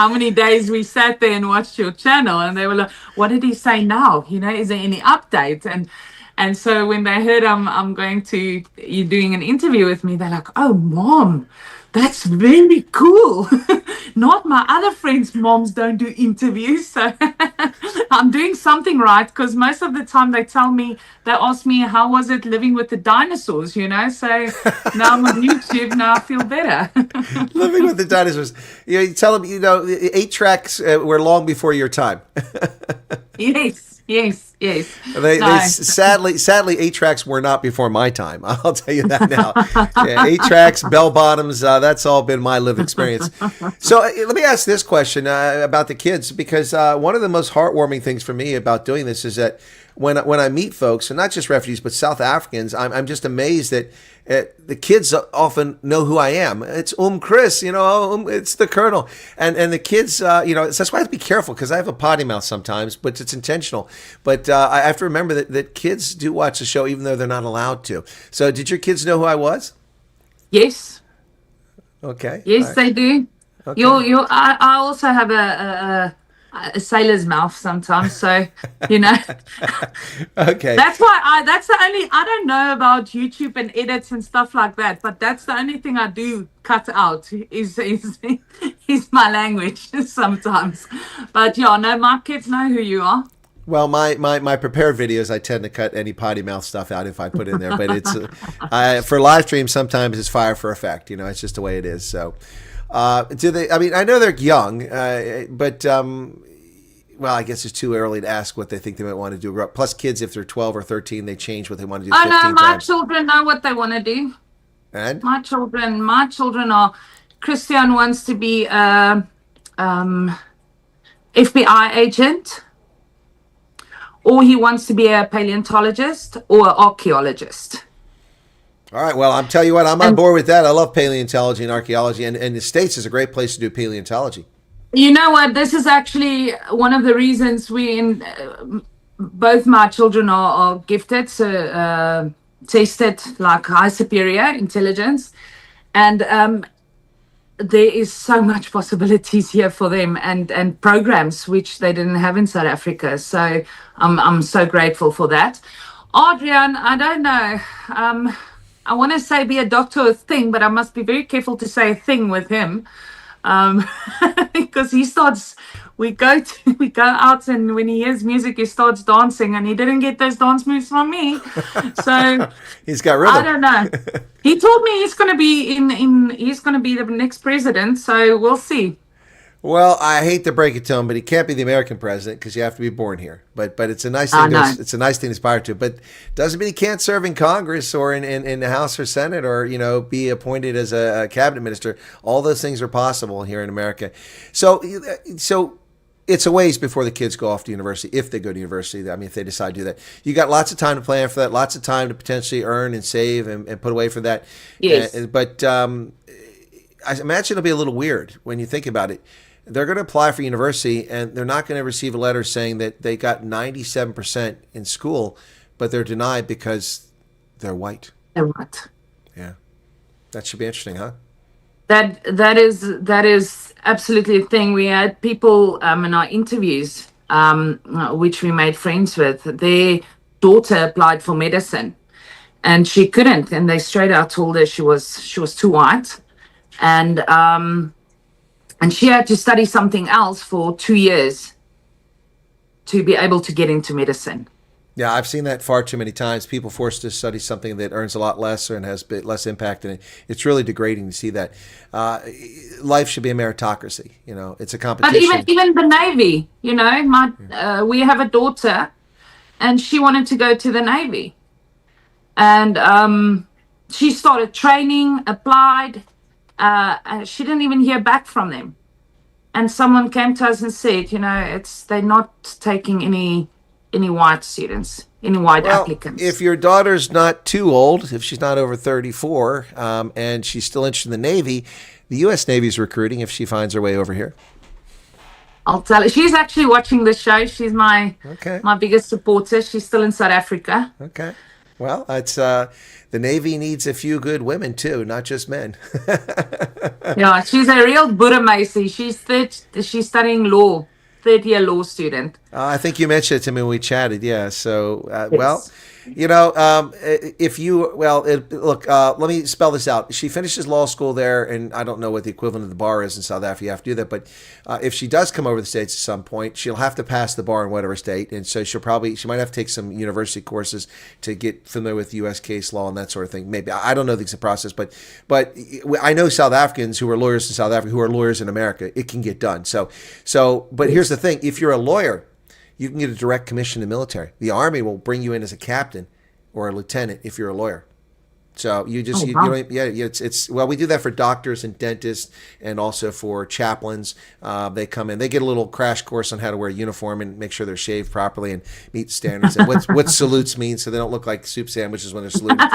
many days we sat there and watched your channel, and they were like, "What did he say now? Is there any update?" And so when they heard I'm going to you doing an interview with me, they're like, "Oh, Mom, that's really cool." Not my other friends' moms don't do interviews, so I'm doing something right, because most of the time they ask me, how was it living with the dinosaurs, So now I'm on YouTube, now I feel better. Living with the dinosaurs. You tell them, the 8 tracks were long before your time. Yes. Sadly, 8 tracks were not before my time. I'll tell you that now. 8 tracks, bell bottoms, that's all been my lived experience. So let me ask this question about the kids, because one of the most heartwarming things for me about doing this is that when I meet folks, and not just refugees, but South Africans, I'm just amazed that the kids often know who I am. It's Chris, it's the Colonel. And the kids, so that's why I have to be careful, because I have a potty mouth sometimes, but it's intentional. But I have to remember that kids do watch the show, even though they're not allowed to. So did your kids know who I was? Yes. Okay. Yes, right. They do. Okay. I also have a sailor's mouth sometimes, so Okay. that's why that's the only, I don't know about YouTube and edits and stuff like that, but that's the only thing I do cut out is my language sometimes. But my kids know who you are. Well, my prepared videos, I tend to cut any potty mouth stuff out if I put in there. But it's for live stream, sometimes it's fire for effect. It's just the way it is. So, do they? I mean, I know they're young, but well, I guess it's too early to ask what they think they might want to do. Plus, kids, if they're 12 or 13, they change what they want to do. Oh no, my times. children know what they want to do. And my children are. Christian wants to be a FBI agent, or he wants to be a paleontologist or an archaeologist. All right. Well, I'm telling you what, I'm on board with that. I love paleontology and archaeology, and the States is a great place to do paleontology. You know what? This is actually one of the reasons both my children are gifted, so tested like high superior intelligence, and there is so much possibilities here for them, and programs which they didn't have in South Africa. So I'm so grateful for that. Adrian, I don't know. I want to say be a doctor or a thing, but I must be very careful to say a thing with him. Because we go out, and when he hears music, he starts dancing, and he didn't get those dance moves from me. So he's got rhythm. I don't know. He told me he's going to be he's going to be the next president. So we'll see. Well, I hate to break it to him, but he can't be the American president because you have to be born here. But it's a nice thing. No. It's a nice thing to aspire to. But doesn't mean he can't serve in Congress or in the House or Senate or be appointed as a cabinet minister. All those things are possible here in America. So it's a ways before the kids go off to university, if they go to university. I mean, if they decide to do that, you got lots of time to plan for that, lots of time to potentially earn and save and put away for that. Yes. But I imagine it'll be a little weird when you think about it. They're going to apply for university, and they're not going to receive a letter saying that they got 97% in school, but they're denied because they're white. They're white. Yeah, that should be interesting, huh? That is absolutely a thing. We had people in our interviews, which we made friends with. Their daughter applied for medicine, and she couldn't. And they straight out told her she was too white, and she had to study something else for 2 years to be able to get into medicine. Yeah, I've seen that far too many times. People forced to study something that earns a lot less and has a bit less impact, and it's really degrading to see that. Life should be a meritocracy. It's a competition. But even the Navy, we have a daughter, and she wanted to go to the Navy, and she started training, applied. She didn't even hear back from them, and someone came to us and said, they're not taking any white students, any white applicants. If your daughter's not too old, if she's not over 34, and she's still interested in the Navy, the U.S. Navy is recruiting if she finds her way over here. I'll tell her. She's actually watching the show. She's my biggest supporter. She's still in South Africa. Okay. Well, it's the Navy needs a few good women too, not just men. Yeah, she's a real Buddha Macy. She's studying law, third-year law student. I think you mentioned it to me when we chatted. Yeah. So, Yes. well, let me spell this out. She finishes law school there, and I don't know what the equivalent of the bar is in South Africa. You have to do that. But if she does come over the States at some point, she'll have to pass the bar in whatever state. And so she might have to take some university courses to get familiar with U.S. case law and that sort of thing. Maybe. I don't know the exact process, but I know South Africans who are lawyers in South Africa who are lawyers in America. It can get done. But here's the thing. If you're a lawyer, you can get a direct commission in the military. The Army will bring you in as a captain or a lieutenant if you're a lawyer. So you just, we do that for doctors and dentists and also for chaplains. They come in, they get a little crash course on how to wear a uniform and make sure they're shaved properly and meet standards and what salutes mean so they don't look like soup sandwiches when they're saluting.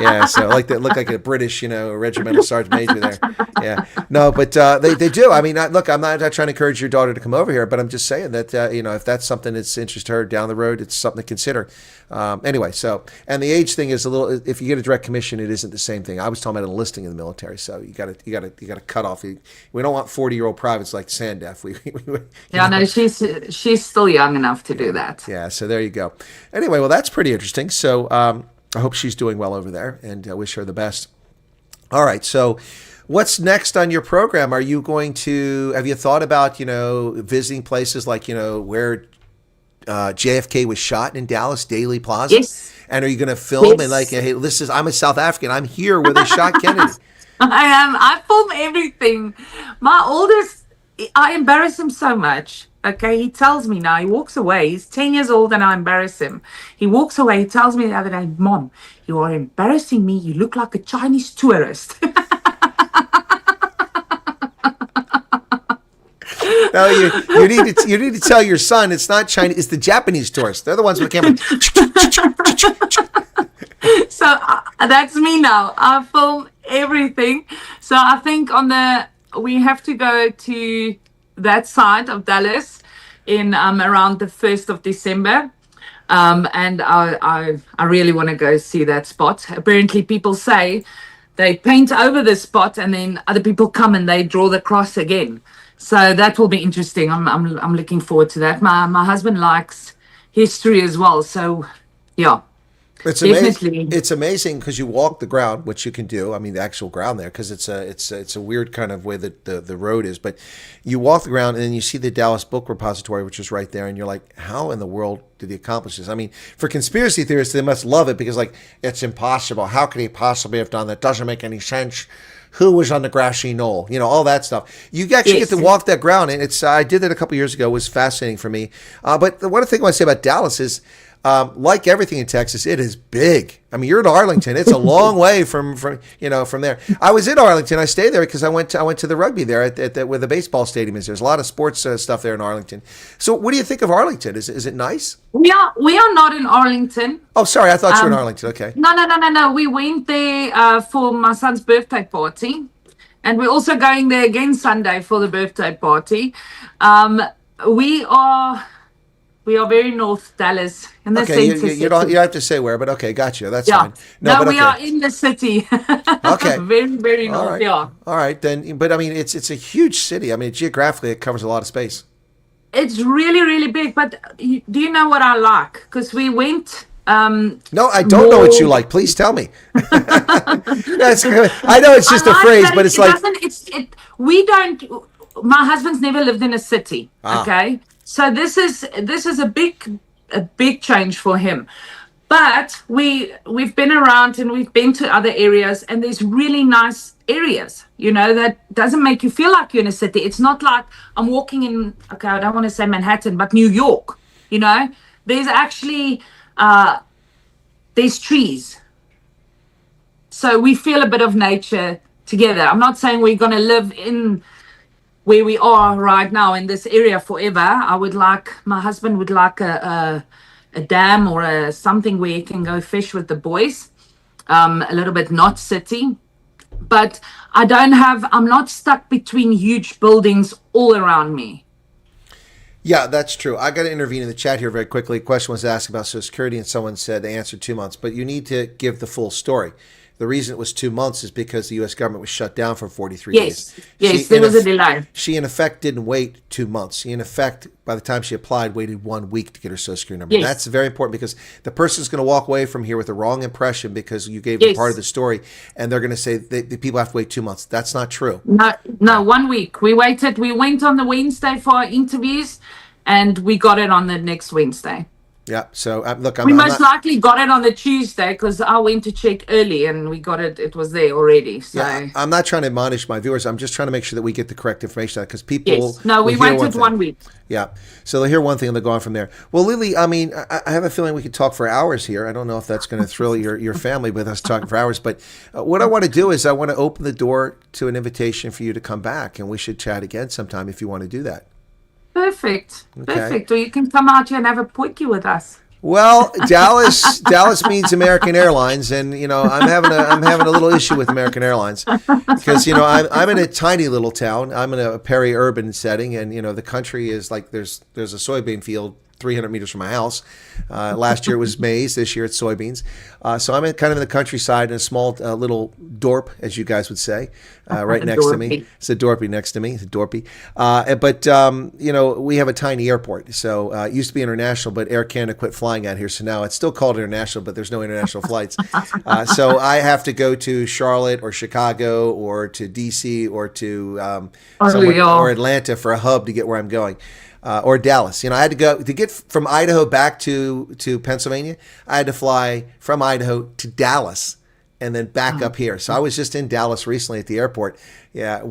Yeah, so look like a British, regimental sergeant major there. Yeah, no, but they do. I mean, look, I'm not trying to encourage your daughter to come over here, but I'm just saying that if that's something that's interests her down the road, it's something to consider. Anyway, and the age thing is a little. If you get a direct commission, it isn't the same thing. I was talking about enlisting in the military, so you got to cut off. We don't want 40-year-old privates like Sandef. She's still young enough to do that. Yeah, so there you go. Anyway, well, that's pretty interesting. So I hope she's doing well over there, and I wish her the best. All right, so what's next on your program? Have you thought about visiting places like where JFK was shot in Dallas, Dealey Plaza? Yes. And are you going to film and hey, I'm a South African. I'm here where they shot Kennedy. I am. I film everything. My oldest, I embarrass him so much. Okay, he tells me now, he walks away. He's 10 years old and I embarrass him. He walks away. He tells me the other day, Mom, you are embarrassing me. You look like a Chinese tourist. No, you need to tell your son it's not Chinese, it's the Japanese tourists. They're the ones with the camera. So that's me now. I film everything. So I think we have to go to that side of Dallas in around the 1st of December. And I really want to go see that spot. Apparently people say they paint over the spot and then other people come and they draw the cross again. So that will be interesting. I'm looking forward to that. My husband likes history as well. So yeah. It's amazing. It's amazing because you walk the ground, which you can do. I mean, the actual ground there, because it's a weird kind of way that the road is. But you walk the ground, and then you see the Dallas Book Repository, which is right there, and you're like, how in the world did he accomplish this? I mean, for conspiracy theorists, they must love it because, like, it's impossible. How could he possibly have done that? Doesn't make any sense. who was on the grassy knoll, all that stuff. You actually get to walk that ground, and it's I did it a couple years ago. It was fascinating for me. But the one thing I want to say about Dallas is, like everything in Texas, it is big. I mean, you're in Arlington. It's a long way from there. I was in Arlington. I stayed there because I went to the rugby there at where the baseball stadium is. There's a lot of sports stuff there in Arlington. So, what do you think of Arlington? Is it nice? We are not in Arlington. Oh, sorry, I thought you were in Arlington. Okay. No. We went there for my son's birthday party, and we're also going there again Sunday for the birthday party. We are very north Dallas in the center city. You don't have to say where, but okay, gotcha. That's fine. No, we are in the city. Okay. Very, very north. Right. Yeah. All right then, but I mean, it's a huge city. I mean, geographically, it covers a lot of space. It's really, really big. But do you know what I like? Because we went. No, I don't know what you like. Please tell me. I know it's just a phrase, but it's like we don't. My husband's never lived in a city. Okay. So this is a big change for him, but we've been around and we've been to other areas, and there's really nice areas, that doesn't make you feel like you're in a city. It's not like I'm walking in, okay, I don't want to say Manhattan, but New York. There's actually there's trees, so we feel a bit of nature together. I'm not saying we're going to live in where we are right now in this area forever. My husband would like a dam or something where he can go fish with the boys, a little bit not city. But I'm not stuck between huge buildings all around me. Yeah, that's true. I got to intervene in the chat here very quickly. A question was asked about Social Security, and someone said they answered 2 months, but you need to give the full story. The reason it was 2 months is because the U.S. government was shut down for 43 days. Yes, there was a delay. She, in effect, didn't wait 2 months. She, in effect, by the time she applied, waited 1 week to get her Social Security number. Yes. That's very important because the person's going to walk away from here with the wrong impression because you gave them part of the story, and they're going to say the people have to wait 2 months. That's not true. No, 1 week. We waited. We went on the Wednesday for our interviews, and we got it on the next Wednesday. Yeah. So look, we most likely got it on the Tuesday because I went to check early and we got it. It was there already. So yeah, I'm not trying to admonish my viewers. I'm just trying to make sure that we get the correct information out because people. Yes. No, we waited 1 week. Yeah. So they'll hear one thing and they'll go on from there. Well, Lielie, I mean, I have a feeling we could talk for hours here. I don't know if that's going to thrill your family with us talking for hours, but what I want to do is I want to open the door to an invitation for you to come back, and we should chat again sometime if you want to do that. Perfect. Okay. Perfect. Or you can come out here and have a potjie with us. Well, Dallas means American Airlines, and I'm having a little issue with American Airlines because I'm in a tiny little town. I'm in a peri-urban setting, and the country is like there's a soybean field 300 meters from my house. Last year it was maize. This year it's soybeans. So I'm kind of in the countryside in a small little dorp, as you guys would say, right next to me. It's a dorpy next to me. It's a dorpy. But we have a tiny airport. So it used to be international, but Air Canada quit flying out here. So now it's still called international, but there's no international flights. So I have to go to Charlotte or Chicago or to DC or to or Atlanta for a hub to get where I'm going. Or Dallas. I had to go to get from Idaho back to Pennsylvania. I had to fly from Idaho to Dallas and then back up here. So I was just in Dallas recently at the airport. Yeah,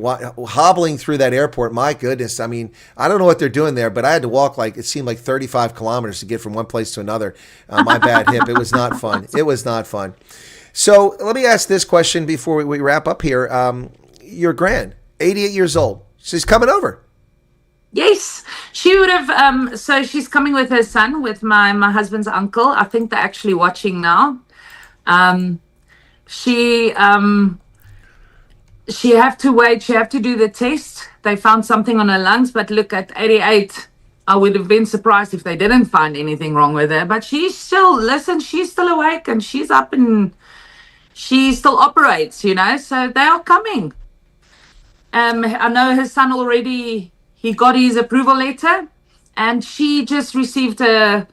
hobbling through that airport. My goodness. I mean, I don't know what they're doing there, but I had to walk it seemed like 35 kilometers to get from one place to another. My bad hip. It was not fun. It was not fun. So let me ask this question before we wrap up here. Your grand, 88 years old. She's coming over. Yes, she would have. So she's coming with her son, with my husband's uncle. I think they're actually watching now. She have to wait. She have to do the test. They found something on her lungs, but look, at 88, I would have been surprised if they didn't find anything wrong with her. But she's still awake and she's up and she still operates. So they are coming. I know her son already. He got his approval letter, and she just received a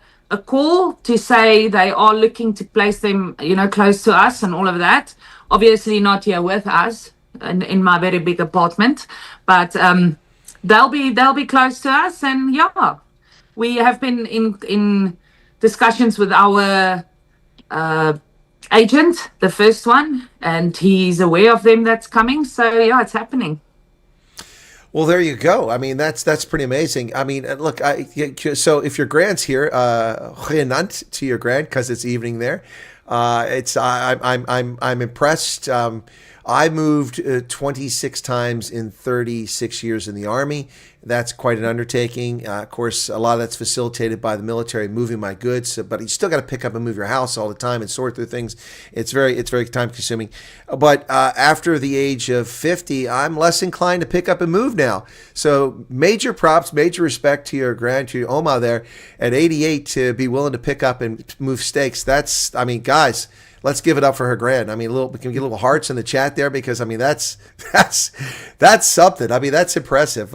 call to say they are looking to place them, close to us and all of that. Obviously not here with us in my very big apartment, but they'll be close to us. And yeah, we have been in discussions with our agent, the first one, and he's aware of them that's coming. So yeah, it's happening. Well, there you go. I mean, that's pretty amazing. I mean, look, so if your grand's here, goeienaand to your grand because it's evening there. I'm impressed. I moved 26 times in 36 years in the Army. That's quite an undertaking. Of course, a lot of that's facilitated by the military moving my goods, but you still got to pick up and move your house all the time and sort through things. It's very time consuming. But after the age of 50, I'm less inclined to pick up and move now. So major props, major respect to your Oma there at 88 to be willing to pick up and move stakes. That's, I mean, guys, let's give it up for her grand. I mean, we can get little hearts in the chat there because I mean that's something. I mean, that's impressive.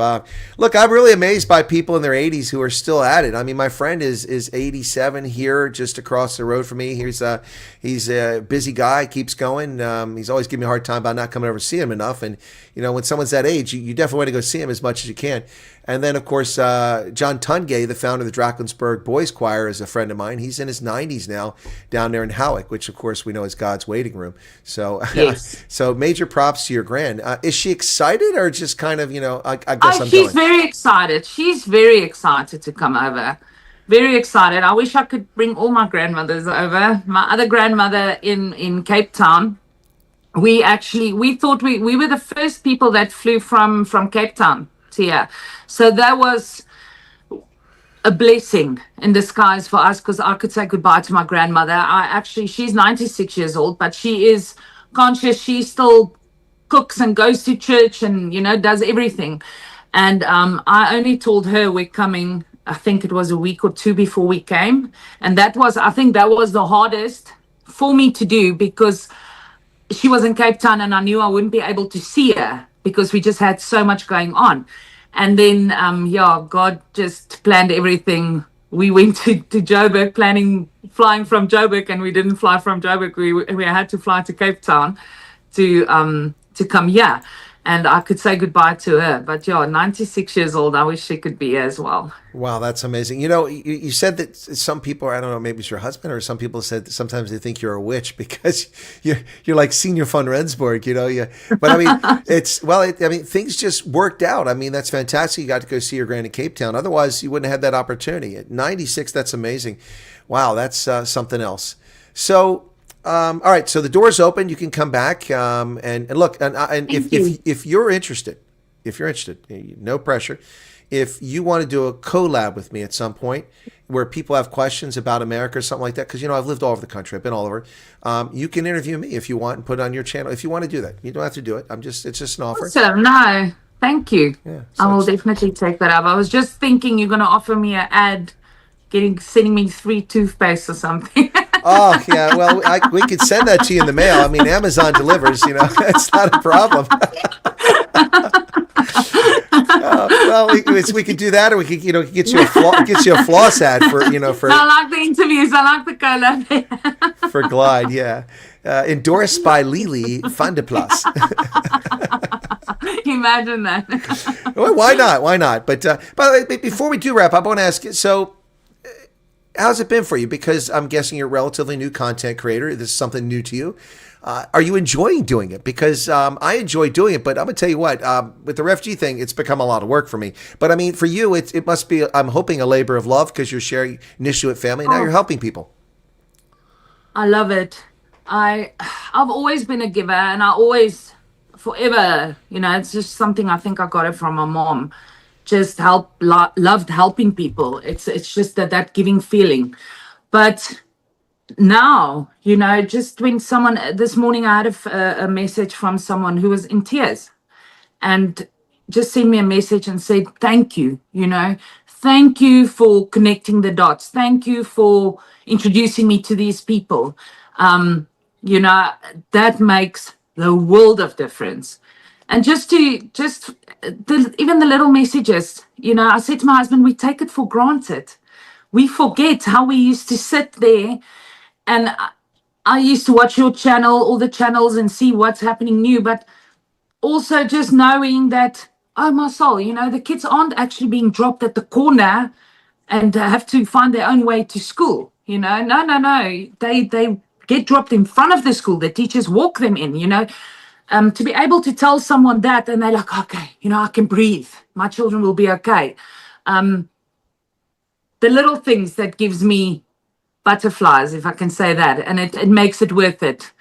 Look, I'm really amazed by people in their 80s who are still at it. I mean, my friend is 87 here, just across the road from me. He's a busy guy, keeps going. He's always giving me a hard time about not coming over to see him enough. And you know, when someone's that age, you definitely want to go see him as much as you can. And then, of course, John Tungay, the founder of the Drakensberg Boys Choir, is a friend of mine. He's in his 90s now down there in Howick, which, of course, we know is God's waiting room. So, yes. So major props to your grand. Is she excited or just kind of, you know, I guess I'm She's very excited. She's very excited to come over. Very excited. I wish I could bring all my grandmothers over. My other grandmother in Cape Town, we thought we were the first people that flew from Cape Town to here. So that was a blessing in disguise for us because I could say goodbye to my grandmother. She's 96 years old, but she is conscious. She still cooks and goes to church and, you know, does everything. And I only told her we're coming, I think it was a week or two before we came. And I think that was the hardest for me to do because she was in Cape Town and I knew I wouldn't be able to see her because we just had so much going on. And then, God just planned everything. We went to Joburg, flying from Joburg, and we didn't fly from Joburg. We had to fly to Cape Town to come here. And I could say goodbye to her. But 96 years old, I wish she could be here as well. Wow, that's amazing. You know, you said that some people, I don't know, maybe it's your husband or some people said that sometimes they think you're a witch because you're like Senior von Rensburg, you know. But I mean, things just worked out. I mean, that's fantastic. You got to go see your grand in Cape Town. Otherwise, you wouldn't have had that opportunity. At 96, that's amazing. Wow, that's something else. So, all right, so the door's open. You can come back and look. And if you're interested, no pressure. If you want to do a collab with me at some point where people have questions about America or something like that, because, you know, I've lived all over the country. I've been all over. You can interview me if you want and put it on your channel. If you want to do that, you don't have to do it. It's just an offer. Awesome. No, thank you. Yeah, I will definitely take that up. I was just thinking you're going to offer me an ad sending me 3 toothpastes or something. Oh, yeah. Well, we could send that to you in the mail. I mean, Amazon delivers, you know, it's not a problem. We could do that, or we could, you know, get you a floss ad for. I like the interviews. I like the collab. For Glide, yeah. Endorsed by Lielie van der Plaas. Imagine that. Well, why not? Why not? But by the way, before we do wrap up, I want to ask you, so how's it been for you? Because I'm guessing you're a relatively new content creator. This is something new to you. Are you enjoying doing it? Because I enjoy doing it, but I'm going to tell you what, with the refugee thing, it's become a lot of work for me. But I mean, for you, it must be, I'm hoping, a labor of love because you're sharing initially with family. Now you're helping people. I love it. I've always been a giver, and I always, forever, you know, it's just something I think I got it from my mom. Just loved helping people. It's just that giving feeling. But now, you know, just when this morning I had a message from someone who was in tears and just sent me a message and said, thank you, you know, thank you for connecting the dots. Thank you for introducing me to these people. You know, that makes the world of difference. And even the little messages, you know, I said to my husband, we take it for granted. We forget how we used to sit there. And I used to watch your channel, all the channels, and see what's happening new. But also just knowing that, oh, my soul, you know, the kids aren't actually being dropped at the corner and have to find their own way to school. You know, no. get dropped in front of the school. The teachers walk them in, to be able to tell someone that, and they're like, okay, I can breathe. My children will be okay. The little things that gives me butterflies, if I can say that, and it makes it worth it,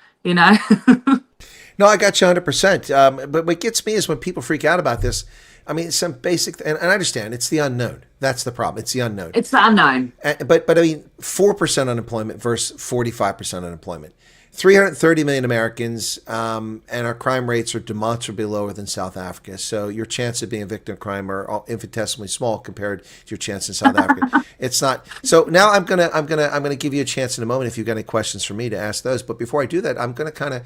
No, I got you 100%. But what gets me is when people freak out about this. I mean, some basic, and I understand it's the unknown. That's the problem. It's the unknown. It's the unknown. But I mean, 4% unemployment versus 45% unemployment. 330 million Americans, and our crime rates are demonstrably lower than South Africa. So your chance of being a victim of crime are infinitesimally small compared to your chance in South Africa. It's not. So now I'm gonna give you a chance in a moment if you've got any questions for me to ask those. But before I do that, I'm gonna kind of,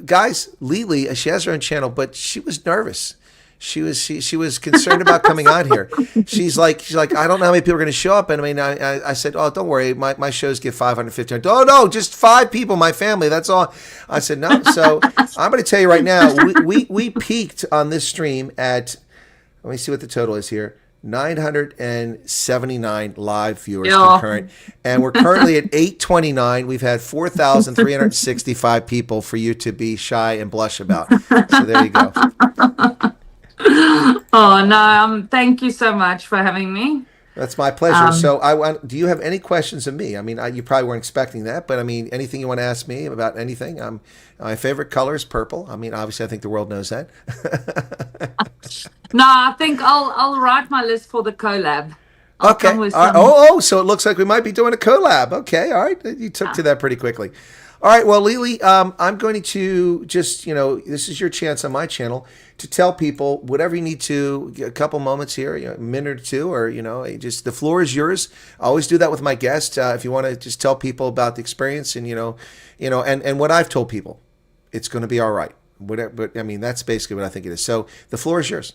guys, Lielie, she has her own channel, but she was nervous. She was concerned about coming on here. She's like, I don't know how many people are going to show up. And I mean, I said, oh, don't worry. My shows get 550. Oh, no, just 5 people, my family. That's all. I said, no. So I'm going to tell you right now, we peaked on this stream at, let me see what the total is here. 979 live viewers concurrent. And we're currently at 829. We've had 4,365 people for you to be shy and blush about. So there you go. Oh no! Thank you so much for having me. That's my pleasure. So, do you have any questions of me? I mean, you probably weren't expecting that, but I mean, anything you want to ask me about anything? My favorite color is purple. I mean, obviously, I think the world knows that. No, I think I'll write my list for the collab. Okay. So it looks like we might be doing a collab. Okay. All right. You took to that pretty quickly. All right. Well, Lielie, I'm going to just, this is your chance on my channel to tell people whatever you need to, a couple moments here, a minute or two, or, just the floor is yours. I always do that with my guests. If you want to just tell people about the experience and, and what I've told people, it's going to be all right. But I mean, that's basically what I think it is. So the floor is yours.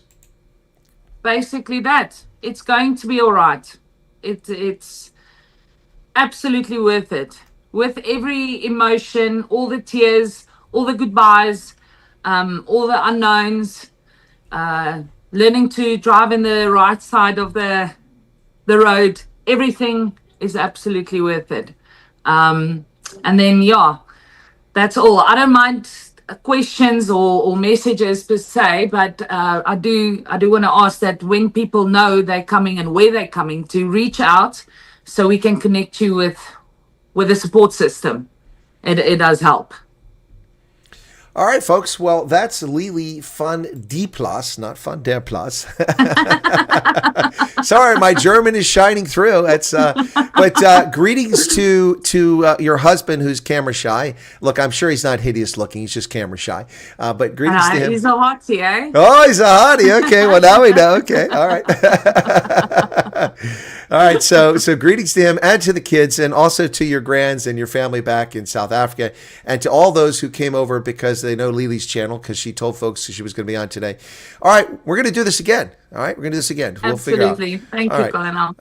Basically that. It's going to be all right. It's absolutely worth it. With every emotion, all the tears, all the goodbyes, all the unknowns, learning to drive in the right side of the road, everything is absolutely worth it. And then, that's all. I don't mind questions or messages per se, but I do want to ask that when people know they're coming and where they're coming, to reach out so we can connect you with a support system. It does help. All right, folks. Well, that's Lielie Van D Plaas, not Van der Plaas. Sorry, my German is shining through. That's but greetings to your husband, who's camera shy. Look, I'm sure he's not hideous looking. He's just camera shy. But greetings to him. He's a hottie, eh? Oh, he's a hottie. Okay, well now we know. Okay, all right. All right, so greetings to him and to the kids, and also to your grands and your family back in South Africa, and to all those who came over because they know Lily's channel, because she told folks she was going to be on today. All right, we're going to do this again. All right, we're going to do this again. We'll figure out. Absolutely. Thank you, Colin.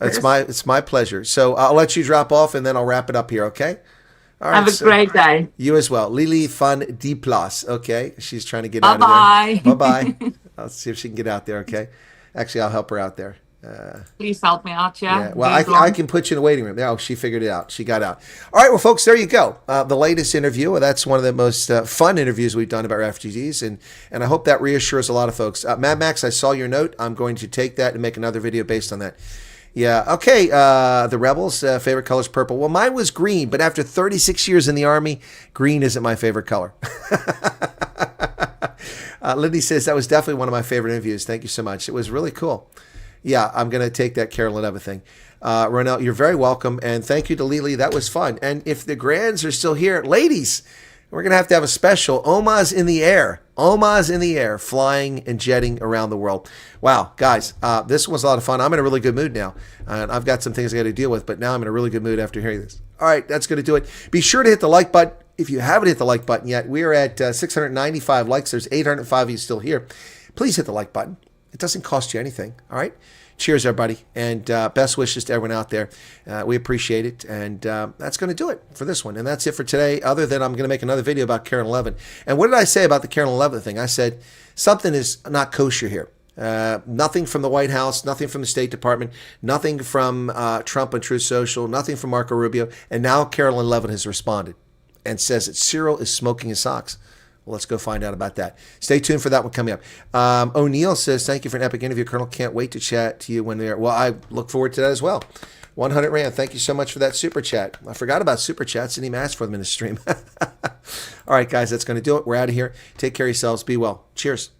It's my pleasure. So I'll let you drop off, and then I'll wrap it up here, okay? All right, have a great day. You as well. Lielie Van D Plaas, okay? She's trying to get out of there. Bye-bye. I'll see if she can get out there, okay? Actually, I'll help her out there. Please help me out, yeah. Well, I can put you in the waiting room. Oh, she figured it out. She got out. All right, well, folks, there you go. The latest interview. Well, that's one of the most fun interviews we've done about refugees, and I hope that reassures a lot of folks. Mad Max, I saw your note. I'm going to take that and make another video based on that. Yeah, okay. The Rebels, favorite color is purple. Well, mine was green, but after 36 years in the Army, green isn't my favorite color. Lindy says, that was definitely one of my favorite interviews. Thank you so much. It was really cool. Yeah, I'm going to take that Carolyn Eva thing. Ronell, you're very welcome. And thank you to Lielie. That was fun. And if the grands are still here, ladies, we're going to have a special Oma's in the air. Oma's in the air, flying and jetting around the world. Wow, guys, this was a lot of fun. I'm in a really good mood now. And I've got some things I got to deal with, but now I'm in a really good mood after hearing this. All right, that's going to do it. Be sure to hit the like button. If you haven't hit the like button yet, we are at 695 likes. There's 805 of you still here. Please hit the like button. It doesn't cost you anything, all right? Cheers, everybody, and best wishes to everyone out there. We appreciate it, and that's going to do it for this one. And that's it for today, other than I'm going to make another video about Karen 11. And what did I say about the Karen 11 thing? I said something is not kosher here. Nothing from the White House, nothing from the State Department, nothing from Trump and Truth Social, nothing from Marco Rubio, and now Carolyn Levin has responded. and says that Cyril is smoking his socks. Well, let's go find out about that. Stay tuned for that one coming up. O'Neill says, thank you for an epic interview, Colonel. Can't wait to chat to you when we're... Well, I look forward to that as well. 100 Rand, thank you so much for that super chat. I forgot about super chats. Didn't even ask for them in the stream. All right, guys, that's going to do it. We're out of here. Take care of yourselves. Be well. Cheers.